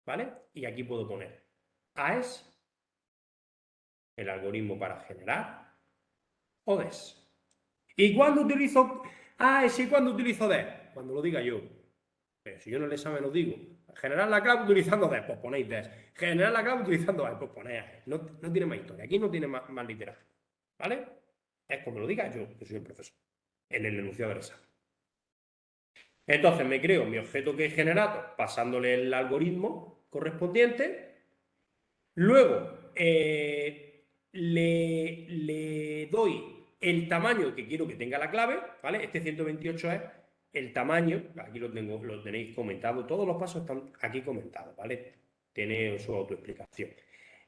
¿vale? Y aquí puedo poner AES, el algoritmo para generar, ODES. ¿Y cuándo utilizo AES y cuándo utilizo DES? Cuando lo diga yo. Pero si yo en el examen os digo, generar la clave utilizando DES, pues ponéis DES. Generar la clave utilizando AES, pues ponéis AES. No tiene más historia, aquí no tiene más literatura, ¿vale? Es como lo diga yo, que soy el profesor, en el enunciado del examen. Entonces me creo mi objeto que he generado pasándole el algoritmo correspondiente. Luego le doy el tamaño que quiero que tenga la clave, ¿vale? Este 128 es el tamaño, aquí lo tenéis comentado, todos los pasos están aquí comentados, ¿vale? Tiene su autoexplicación.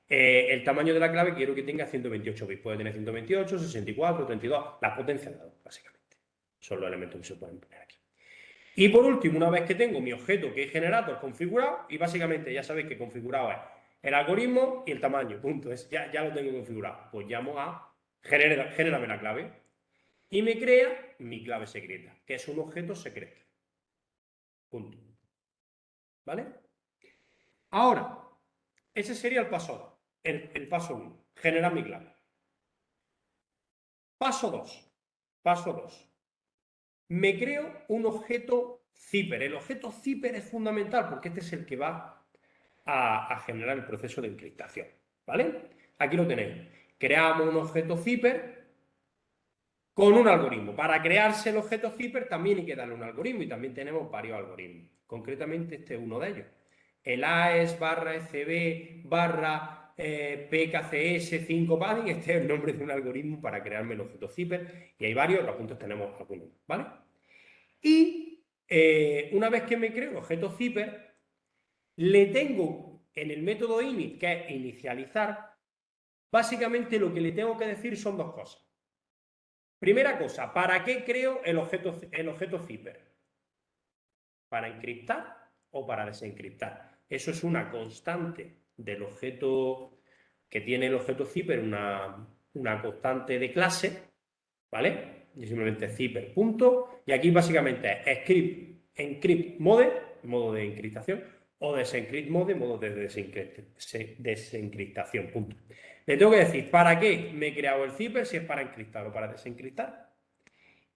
El tamaño de la clave quiero que tenga 128 bits, puede tener 128, 64, 32, la potencia de 2, básicamente. Son los elementos que se pueden poner aquí. Y por último, una vez que tengo mi objeto que he generado configurado, y básicamente ya sabéis que configurado es el algoritmo y el tamaño, punto. Ya lo tengo configurado. Pues llamo a genérame la clave y me crea mi clave secreta, que es un objeto secreto. Punto. ¿Vale? Ahora, ese sería el paso 2. El paso 1, generar mi clave. Paso 2. Paso 2. Me creo un objeto zipper. El objeto zipper es fundamental porque este es el que va a generar el proceso de encriptación, ¿vale? Aquí lo tenéis. Creamos un objeto zipper con un algoritmo. Para crearse el objeto zipper también hay que darle un algoritmo y también tenemos varios algoritmos. Concretamente este es uno de ellos. El AES /SB PKCS 5 padding, este es el nombre de un algoritmo para crearme el objeto zipper y hay varios, los puntos tenemos algunos, ¿vale? Y una vez que me creo el objeto zipper, le tengo en el método init, que es inicializar, básicamente lo que le tengo que decir son dos cosas. Primera cosa, ¿para qué creo el objeto zipper? ¿Para encriptar o para desencriptar? Eso es una constante del objeto que tiene el objeto zipper, una constante de clase, ¿vale? Y simplemente zipper punto, y aquí básicamente es encrypt mode, modo de encriptación, o desencrypt mode, modo de desencriptación, punto. Le tengo que decir para qué me he creado el zipper, si es para encriptar o para desencriptar,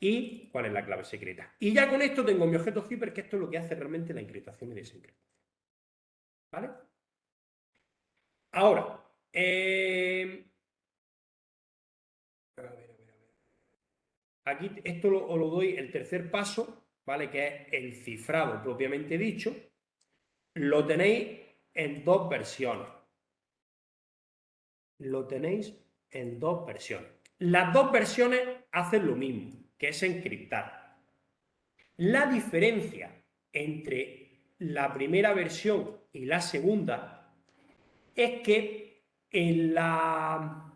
y cuál es la clave secreta. Y ya con esto tengo mi objeto zipper, que esto es lo que hace realmente la encriptación y desencriptación. ¿Vale? Ahora, a ver. Aquí esto os lo doy el tercer paso, ¿vale? Que es el cifrado propiamente dicho. Lo tenéis en dos versiones. Lo tenéis en dos versiones. Las dos versiones hacen lo mismo, que es encriptar. La diferencia entre la primera versión y la segunda es que en la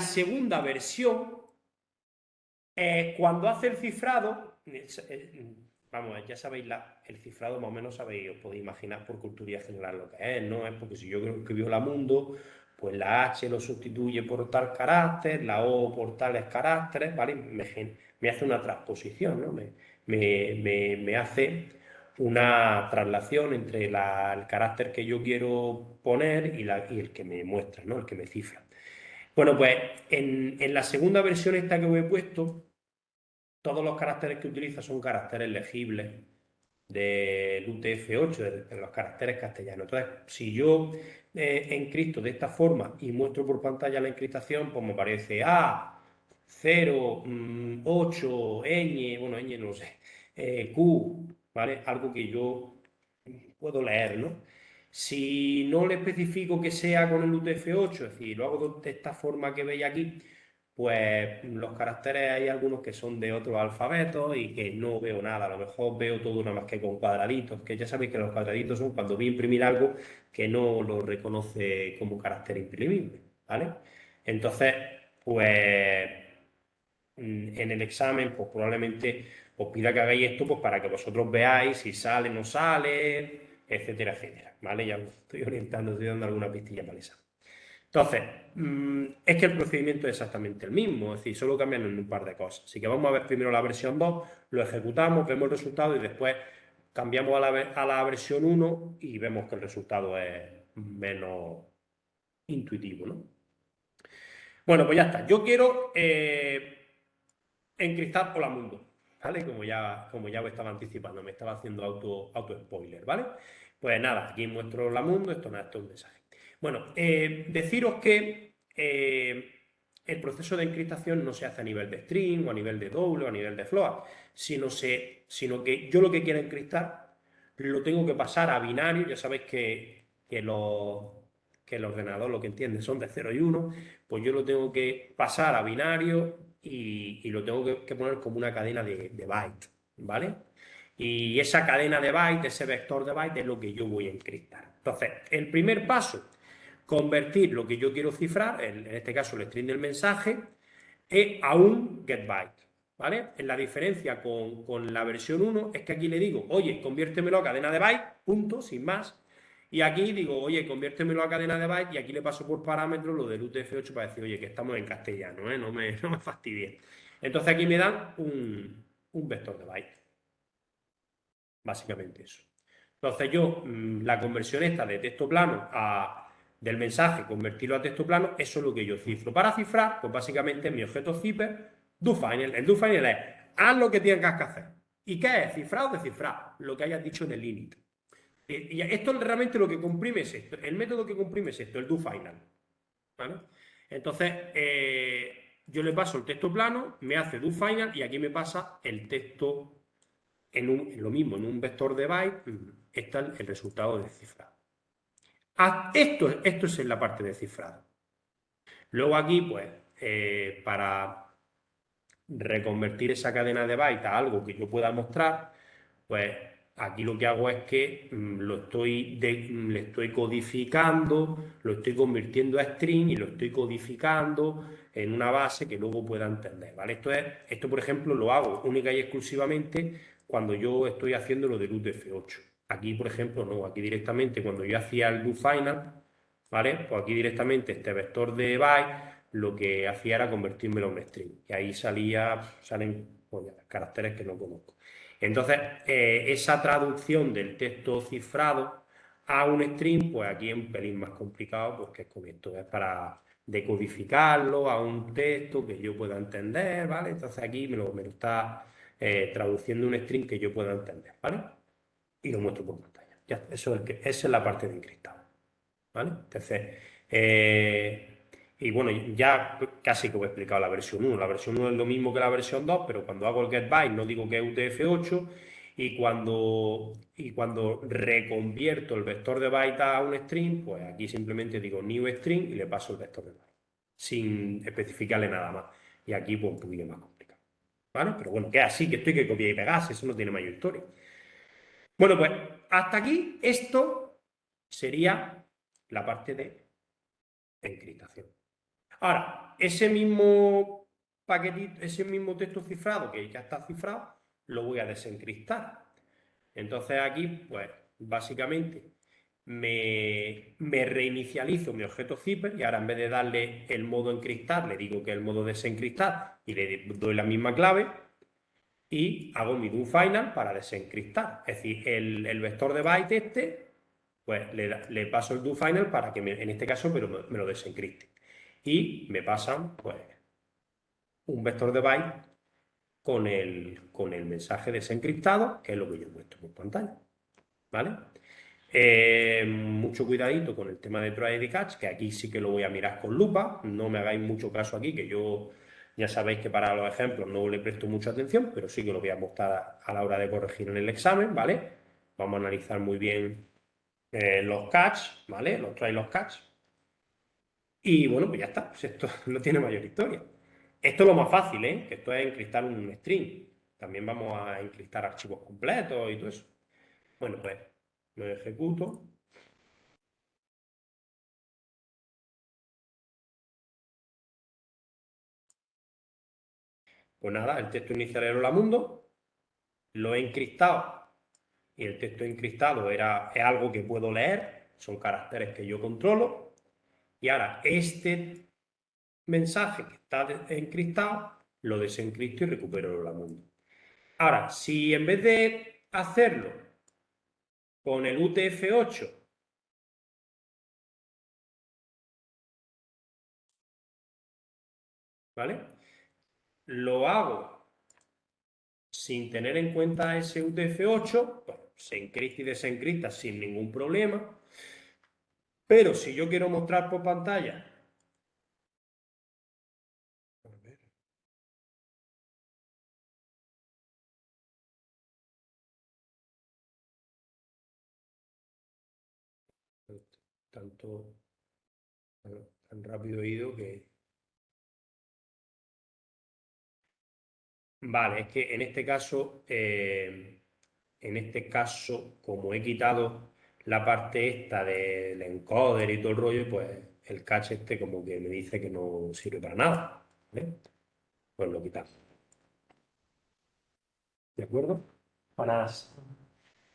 segunda versión, cuando hace el cifrado, vamos, ya sabéis, el cifrado más o menos sabéis, os podéis imaginar por cultura general lo que es, ¿no? Es porque si yo escribo la mundo, pues la H lo sustituye por tal carácter, la O por tales caracteres, ¿vale? Me hace una transposición, ¿no? Me hace una traslación entre el carácter que yo quiero poner y el que me muestra, ¿no? El que me cifra. Bueno, pues en la segunda versión esta que os he puesto, todos los caracteres que utiliza son caracteres legibles del UTF-8, de los caracteres castellanos. Entonces, si yo encripto de esta forma y muestro por pantalla la encriptación, pues me aparece A, 0, 8, ñ, bueno, ñ no lo sé, Q, ¿vale? Algo que yo puedo leer, ¿no? Si no le especifico que sea con el UTF-8, es decir, lo hago de esta forma que veis aquí, pues los caracteres hay algunos que son de otros alfabetos y que no veo nada. A lo mejor veo todo nada más que con cuadraditos, que ya sabéis que los cuadraditos son cuando voy a imprimir algo que no lo reconoce como carácter imprimible, ¿vale? Entonces, pues en el examen, pues probablemente os pida que hagáis esto pues, para que vosotros veáis si sale o no sale, etcétera, etcétera, ¿vale? Ya os estoy orientando, estoy dando alguna pistilla para el examen. Entonces, es que el procedimiento es exactamente el mismo, es decir, solo cambian en un par de cosas. Así que vamos a ver primero la versión 2, lo ejecutamos, vemos el resultado y después cambiamos a la versión 1 y vemos que el resultado es menos intuitivo, ¿no? Bueno, pues ya está. Yo quiero encriptar Hola Mundo, ¿vale? Como ya os estaba anticipando, me estaba haciendo auto spoiler, ¿vale? Pues nada, aquí muestro Hola Mundo, esto nada, esto es un mensaje. Bueno, deciros que el proceso de encriptación no se hace a nivel de string o a nivel de doble o a nivel de float, sino que yo lo que quiero encriptar lo tengo que pasar a binario. Ya sabéis que el ordenador lo que entiende son de 0 y 1, pues yo lo tengo que pasar a binario y lo tengo que poner como una cadena de bytes, ¿vale? Y esa cadena de bytes, ese vector de bytes, es lo que yo voy a encriptar. Entonces, el primer paso, convertir lo que yo quiero cifrar, en este caso el string del mensaje, a un getByte, ¿vale? La diferencia con la versión 1 es que aquí le digo, oye, conviértemelo a cadena de bytes, punto, sin más. Y aquí digo, oye, conviértemelo a cadena de bytes y aquí le paso por parámetro lo del UTF-8 para decir, oye, que estamos en castellano, ¿eh? No me fastidies. Entonces aquí me dan un vector de bytes. Básicamente eso. Entonces yo, la conversión esta de texto plano del mensaje, convertirlo a texto plano, eso es lo que yo cifro. Para cifrar, pues básicamente mi objeto zipper, doFinal. El doFinal es, haz lo que tengas que hacer. ¿Y qué es? ¿Cifrar o descifrar? Lo que hayas dicho en el init. Y esto realmente lo que comprime es esto. El método que comprime es esto, el doFinal. ¿Vale? Entonces, yo le paso el texto plano, me hace doFinal y aquí me pasa el texto en lo mismo, en un vector de byte, está el resultado de cifrado. Esto es en la parte de cifrado. Luego aquí, pues, para reconvertir esa cadena de bytes a algo que yo pueda mostrar, pues aquí lo que hago es que le estoy codificando, lo estoy convirtiendo a string y lo estoy codificando en una base que luego pueda entender, ¿vale? Esto por ejemplo, lo hago única y exclusivamente cuando yo estoy haciendo lo del UTF-8. Aquí, por ejemplo, no, aquí directamente cuando yo hacía el doFinal, ¿vale? Pues aquí directamente este vector de byte lo que hacía era convertírmelo en un string. Y ahí salen pues, caracteres que no conozco. Entonces, esa traducción del texto cifrado a un string, pues aquí es un pelín más complicado, pues que es con esto, es para decodificarlo a un texto que yo pueda entender, ¿vale? Entonces aquí me lo está traduciendo un string que yo pueda entender, ¿vale? Y lo muestro por pantalla. Ya, esa es la parte de encriptado, ¿vale? Entonces, y bueno, ya casi que os he explicado la versión 1. La versión 1 es lo mismo que la versión 2, pero cuando hago el getByte no digo que es UTF-8 y cuando reconvierto el vector de byte a un string, pues aquí simplemente digo new string y le paso el vector de byte, sin especificarle nada más. Y aquí pues un poquito más complicado, ¿vale? Pero bueno, que es así, que estoy que copiar y pegar, eso no tiene mayor historia. Bueno, pues hasta aquí esto sería la parte de encriptación. Ahora, ese mismo paquetito, ese mismo texto cifrado que ya está cifrado, lo voy a desencriptar. Entonces aquí, pues, básicamente me reinicializo mi objeto zipper y ahora en vez de darle el modo encriptar, le digo que es el modo desencriptar y le doy la misma clave y hago mi doFinal para desencriptar. Es decir, el vector de byte pues le paso el doFinal para que en este caso me lo desencripte. y me pasan pues un vector de byte con el mensaje desencriptado, que es lo que yo he puesto por pantalla, ¿vale? Mucho cuidadito con el tema de try ID catch, que aquí sí que lo voy a mirar con lupa, no me hagáis mucho caso aquí, que yo ya sabéis que para los ejemplos no le presto mucha atención, pero sí que lo voy a mostrar a la hora de corregir en el examen, ¿vale? Vamos a analizar muy bien los catch, ¿vale? Los try, los catch. Y bueno, pues ya está, pues esto no tiene mayor historia. Esto es lo más fácil, ¿eh? Que esto es encriptar un string. También vamos a encriptar archivos completos y todo eso. Bueno, pues lo ejecuto. Pues nada, el texto inicial era hola mundo, lo he encriptado y el texto encriptado es algo que puedo leer, son caracteres que yo controlo. Y ahora este mensaje que está encriptado lo desencripto y recupero el hola mundo. Ahora, si en vez de hacerlo con el UTF-8, ¿vale? Lo hago sin tener en cuenta ese UTF-8, pues, se encripta y desencripta sin ningún problema. Pero si yo quiero mostrar por pantalla, a ver, tanto tan rápido he ido que... Vale, es que en este caso, como he quitado la parte esta del encoder y todo el rollo, pues el cache este como que me dice que no sirve para nada, ¿vale? Pues lo quitamos. ¿De acuerdo? Para...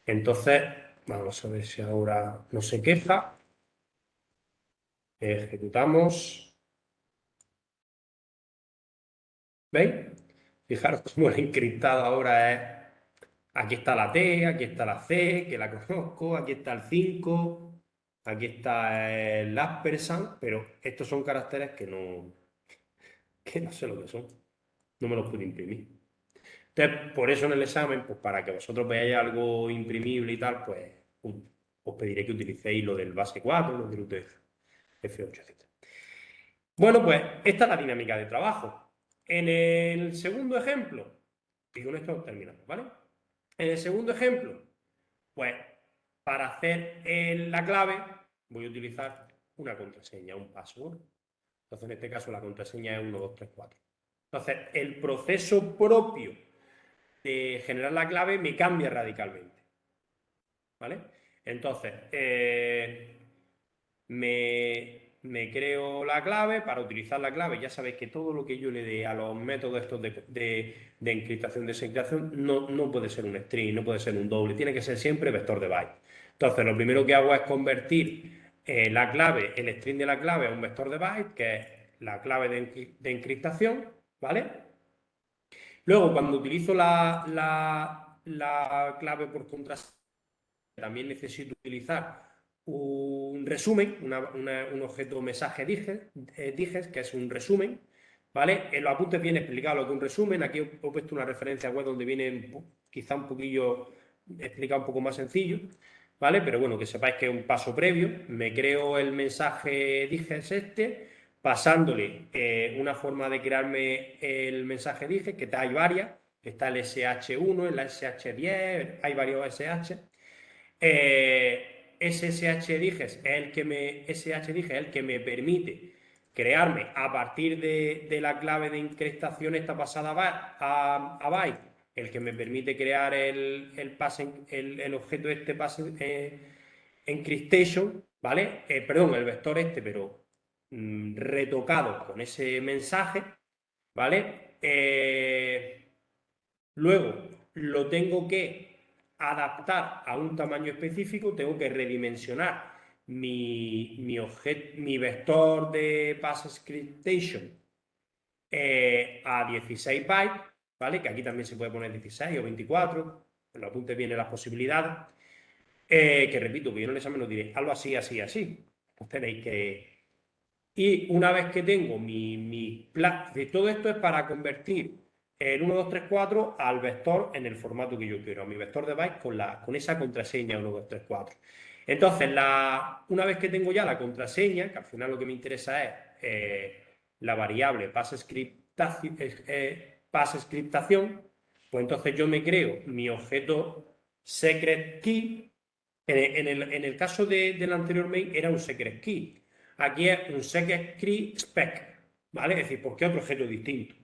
Entonces, vamos a ver si ahora no se queja. Ejecutamos. ¿Veis? Fijaros cómo la encriptado ahora es... Aquí está la T, aquí está la C, que la conozco, aquí está el 5, aquí está el ampersand, pero estos son caracteres que no sé lo que son. No me los puedo imprimir. Entonces, por eso en el examen, pues para que vosotros veáis algo imprimible y tal, pues os pediré que utilicéis lo del base 4, lo del UTF-8, etc. Bueno, pues esta es la dinámica de trabajo. En el segundo ejemplo, y con esto terminamos, ¿vale? En el segundo ejemplo, pues para hacer la clave voy a utilizar una contraseña, un password. Entonces, en este caso, la contraseña es 1, 2, 3, 4. Entonces, el proceso propio de generar la clave me cambia radicalmente. ¿Vale? Entonces, me creo la clave. Para utilizar la clave, ya sabéis que todo lo que yo le dé a los métodos estos de encriptación, desencriptación, no puede ser un string, no puede ser un doble, tiene que ser siempre vector de byte. Entonces, lo primero que hago es convertir la clave, el string de la clave a un vector de byte, que es la clave de encriptación, ¿vale? Luego, cuando utilizo la clave por contraseña, también necesito utilizar un resumen, un objeto mensaje diges, que es un resumen, ¿vale? En los apuntes viene explicado lo que es un resumen. Aquí he puesto una referencia web donde viene quizá un poquillo explicado un poco más sencillo, ¿vale? Pero bueno, que sepáis que es un paso previo. Me creo el mensaje diges pasándole una forma de crearme el mensaje diges, que hay varias. Está el SH1, el SH10, hay varios SH. SSH diges es el que me permite crearme a partir de la clave de encriptación esta pasada a byte, el que me permite crear el objeto este pass encryptation, ¿vale? Perdón, el vector este, pero retocado con ese mensaje, ¿vale? Luego lo tengo que adaptar a un tamaño específico, tengo que redimensionar mi vector de pass scriptation a 16 bytes, ¿vale? Que aquí también se puede poner 16 o 24, en los apuntes vienen las posibilidades, que repito, que yo en el examen os diré algo así, así, así. Pues tenéis que... Y una vez que tengo mi plan, todo esto es para convertir el 1, 2, 3, 4 al vector en el formato que yo quiero, a mi vector de bytes con esa contraseña 1, 2, 3, 4. Entonces, una vez que tengo ya la contraseña, que al final lo que me interesa es la variable passScriptación, pues entonces yo me creo mi objeto secret key. En el caso del anterior mail era un secret key. Aquí es un secret key spec, ¿vale? Es decir, porque es otro objeto distinto.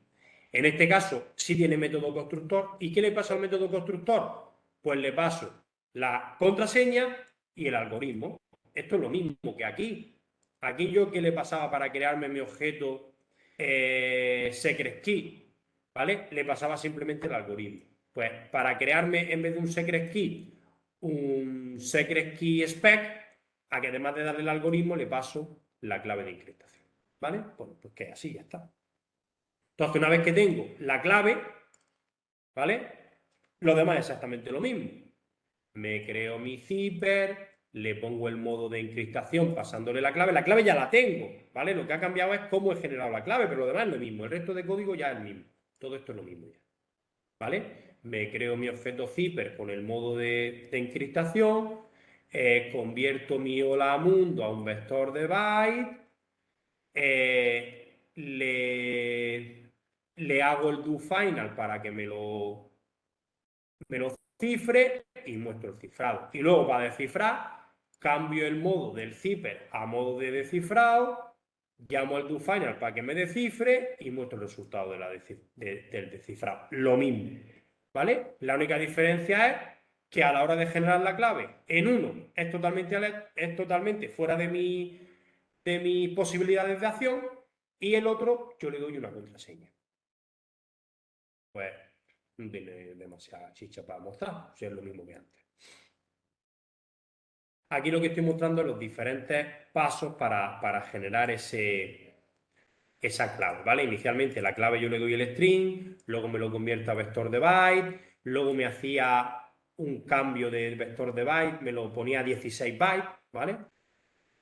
En este caso sí tiene método constructor. ¿Y qué le pasa al método constructor? Pues le paso la contraseña y el algoritmo. Esto es lo mismo que aquí. Aquí yo, ¿qué le pasaba para crearme mi objeto secret key? ¿Vale? Le pasaba simplemente el algoritmo. Pues para crearme, en vez de un secret key, un secret key spec, a que además de darle el algoritmo, le paso la clave de encriptación. ¿Vale? Bueno, pues que así ya está. Entonces, una vez que tengo la clave, ¿vale? Lo demás es exactamente lo mismo. Me creo mi zipper, le pongo el modo de encriptación pasándole la clave ya la tengo, ¿vale? Lo que ha cambiado es cómo he generado la clave, pero lo demás es lo mismo, el resto de código ya es el mismo, todo esto es lo mismo ya, ¿vale? Me creo mi objeto zipper con el modo de encriptación, convierto mi hola mundo a un vector de byte, le hago el do final para que me lo cifre y muestro el cifrado. Y luego para descifrar, cambio el modo del zipper a modo de descifrado, llamo al doFinal para que me descifre y muestro el resultado del descifrado. Lo mismo, ¿vale? La única diferencia es que a la hora de generar la clave, en uno es totalmente fuera de mis posibilidades de acción y el otro yo le doy una contraseña. Pues no tiene demasiada chicha para mostrar, o sea, es lo mismo que antes. Aquí lo que estoy mostrando es los diferentes pasos para generar esa clave, ¿vale? Inicialmente la clave yo le doy el string, luego me lo convierto a vector de byte, luego me hacía un cambio de vector de byte, me lo ponía a 16 bytes, ¿vale?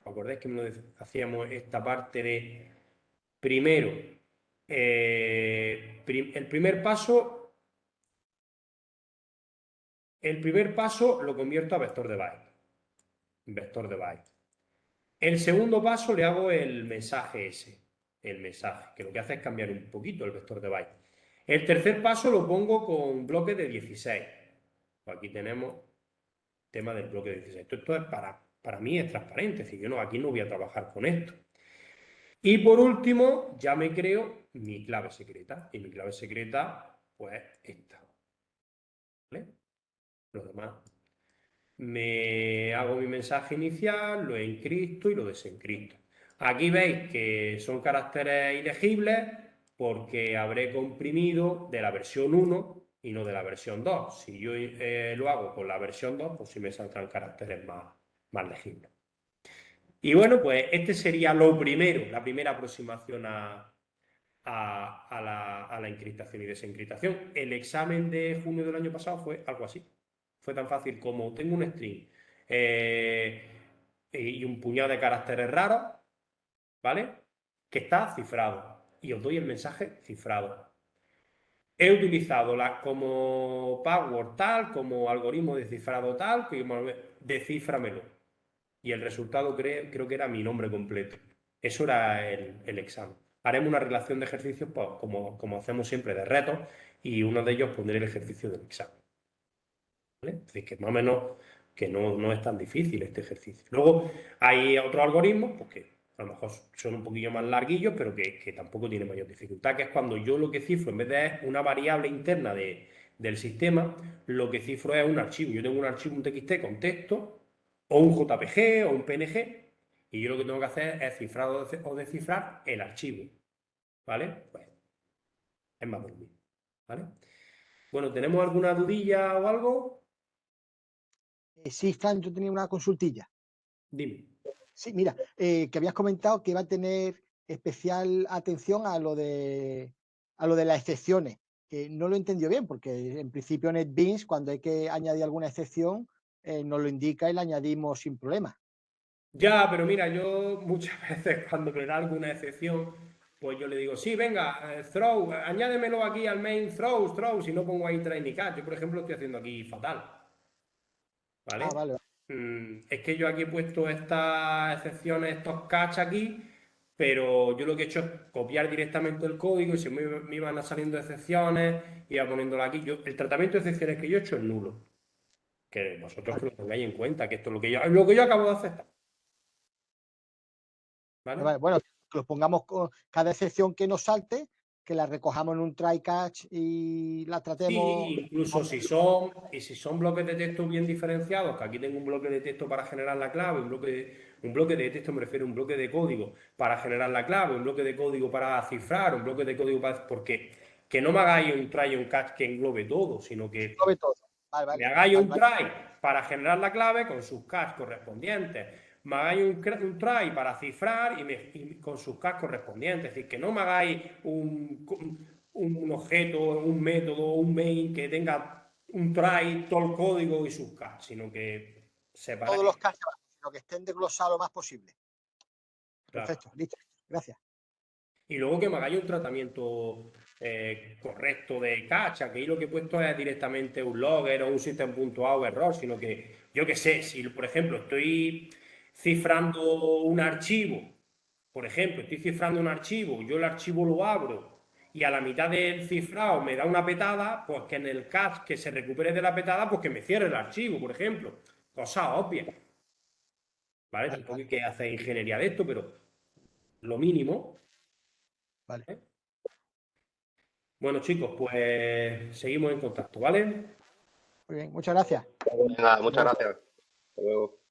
¿Os acordáis que hacíamos esta parte de primero? El primer paso lo convierto a vector de byte. Vector de byte. El segundo paso le hago el mensaje ese, el mensaje, que lo que hace es cambiar un poquito el vector de byte. El tercer paso lo pongo con bloques de 16. Pues aquí tenemos tema del bloque de 16. Esto es para mí es transparente, es decir, yo aquí no voy a trabajar con esto. Y por último, ya me creo mi clave secreta. Y mi clave secreta, pues esta. ¿Vale? Lo demás. Me hago mi mensaje inicial, lo encripto y lo desencripto. Aquí veis que son caracteres ilegibles porque habré comprimido de la versión 1 y no de la versión 2. Si yo lo hago con la versión 2, pues sí me saldrán caracteres más legibles. Y bueno, pues este sería lo primero, la primera aproximación a la encriptación y desencriptación. El examen de junio del año pasado fue algo así. Fue tan fácil como tengo un string y un puñado de caracteres raros, ¿vale? Que está cifrado. Y os doy el mensaje cifrado. He utilizado como password tal, como algoritmo de cifrado tal, descíframelo. Y el resultado creo que era mi nombre completo. Eso era el examen. Haremos una relación de ejercicios, pues, como hacemos siempre, de retos, y uno de ellos pondré el ejercicio del examen. ¿Vale? Es decir, que más o menos que no es tan difícil este ejercicio. Luego hay otros algoritmos, pues, que a lo mejor son un poquillo más larguillos, pero que tampoco tienen mayor dificultad, que es cuando yo lo que cifro, en vez de una variable interna del sistema, lo que cifro es un archivo. Yo tengo un archivo, un TXT con texto, o un JPG, o un PNG, y yo lo que tengo que hacer es cifrar o descifrar el archivo. ¿Vale? Pues es más dormido. ¿Vale? Bueno, ¿tenemos alguna dudilla o algo? Sí, Fran, yo tenía una consultilla. Dime. Sí, mira, que habías comentado que iba a tener especial atención a lo de las excepciones, que no lo entendió bien, porque en principio NetBeans, cuando hay que añadir alguna excepción, nos lo indica y la añadimos sin problema. Ya, pero mira, yo muchas veces cuando me da alguna excepción, pues yo le digo, sí, venga, throw, añádemelo aquí al main throw, si no pongo ahí try ni catch. Yo, por ejemplo, estoy haciendo aquí fatal, Ah, ¿vale? vale. Es que yo aquí he puesto estas excepciones, estos catch aquí, pero yo lo que he hecho es copiar directamente el código y si me iban saliendo excepciones, iba poniéndolo aquí. El tratamiento de excepciones que yo he hecho es nulo. Que vosotros que Vale, lo tengáis en cuenta, que esto es lo que yo acabo de aceptar, ¿vale? vale. Bueno, que lo pongamos con cada excepción que nos salte, que la recojamos en un try catch y la tratemos. Sí, incluso si son bloques de texto bien diferenciados, que aquí tengo un bloque de texto para generar la clave, un bloque de texto me refiero a un bloque de código para generar la clave, un bloque de código para cifrar, un bloque de código para... Porque que no me hagáis un try y un catch que englobe todo, sino que Lo ve todo. Vale, me vale, hagáis vale, un vale. try para generar la clave con sus catch correspondientes. Me hagáis un try para cifrar y con sus catch correspondientes. Es decir, que no me hagáis un objeto, un método, un main que tenga un try, todo el código y sus catch, sino que Todos separáis. los catch abajo, sino que estén desglosados lo más posible. Claro. Perfecto, listo. Gracias. Y luego que me hagáis un tratamiento correcto de catch. Aquí lo que he puesto es directamente un logger o un system.out error, sino que yo qué sé, si por ejemplo estoy cifrando un archivo, yo el archivo lo abro y a la mitad del cifrado me da una petada, pues que en el catch que se recupere de la petada, pues que me cierre el archivo, por ejemplo. Cosas obvias, ¿vale? Vale, Tampoco vale, hay que hacer ingeniería de esto, pero lo mínimo. vale. ¿Eh? Bueno, chicos, pues seguimos en contacto, ¿vale? Muy bien, muchas gracias. Venga, Hasta muchas luego. gracias. Hasta luego.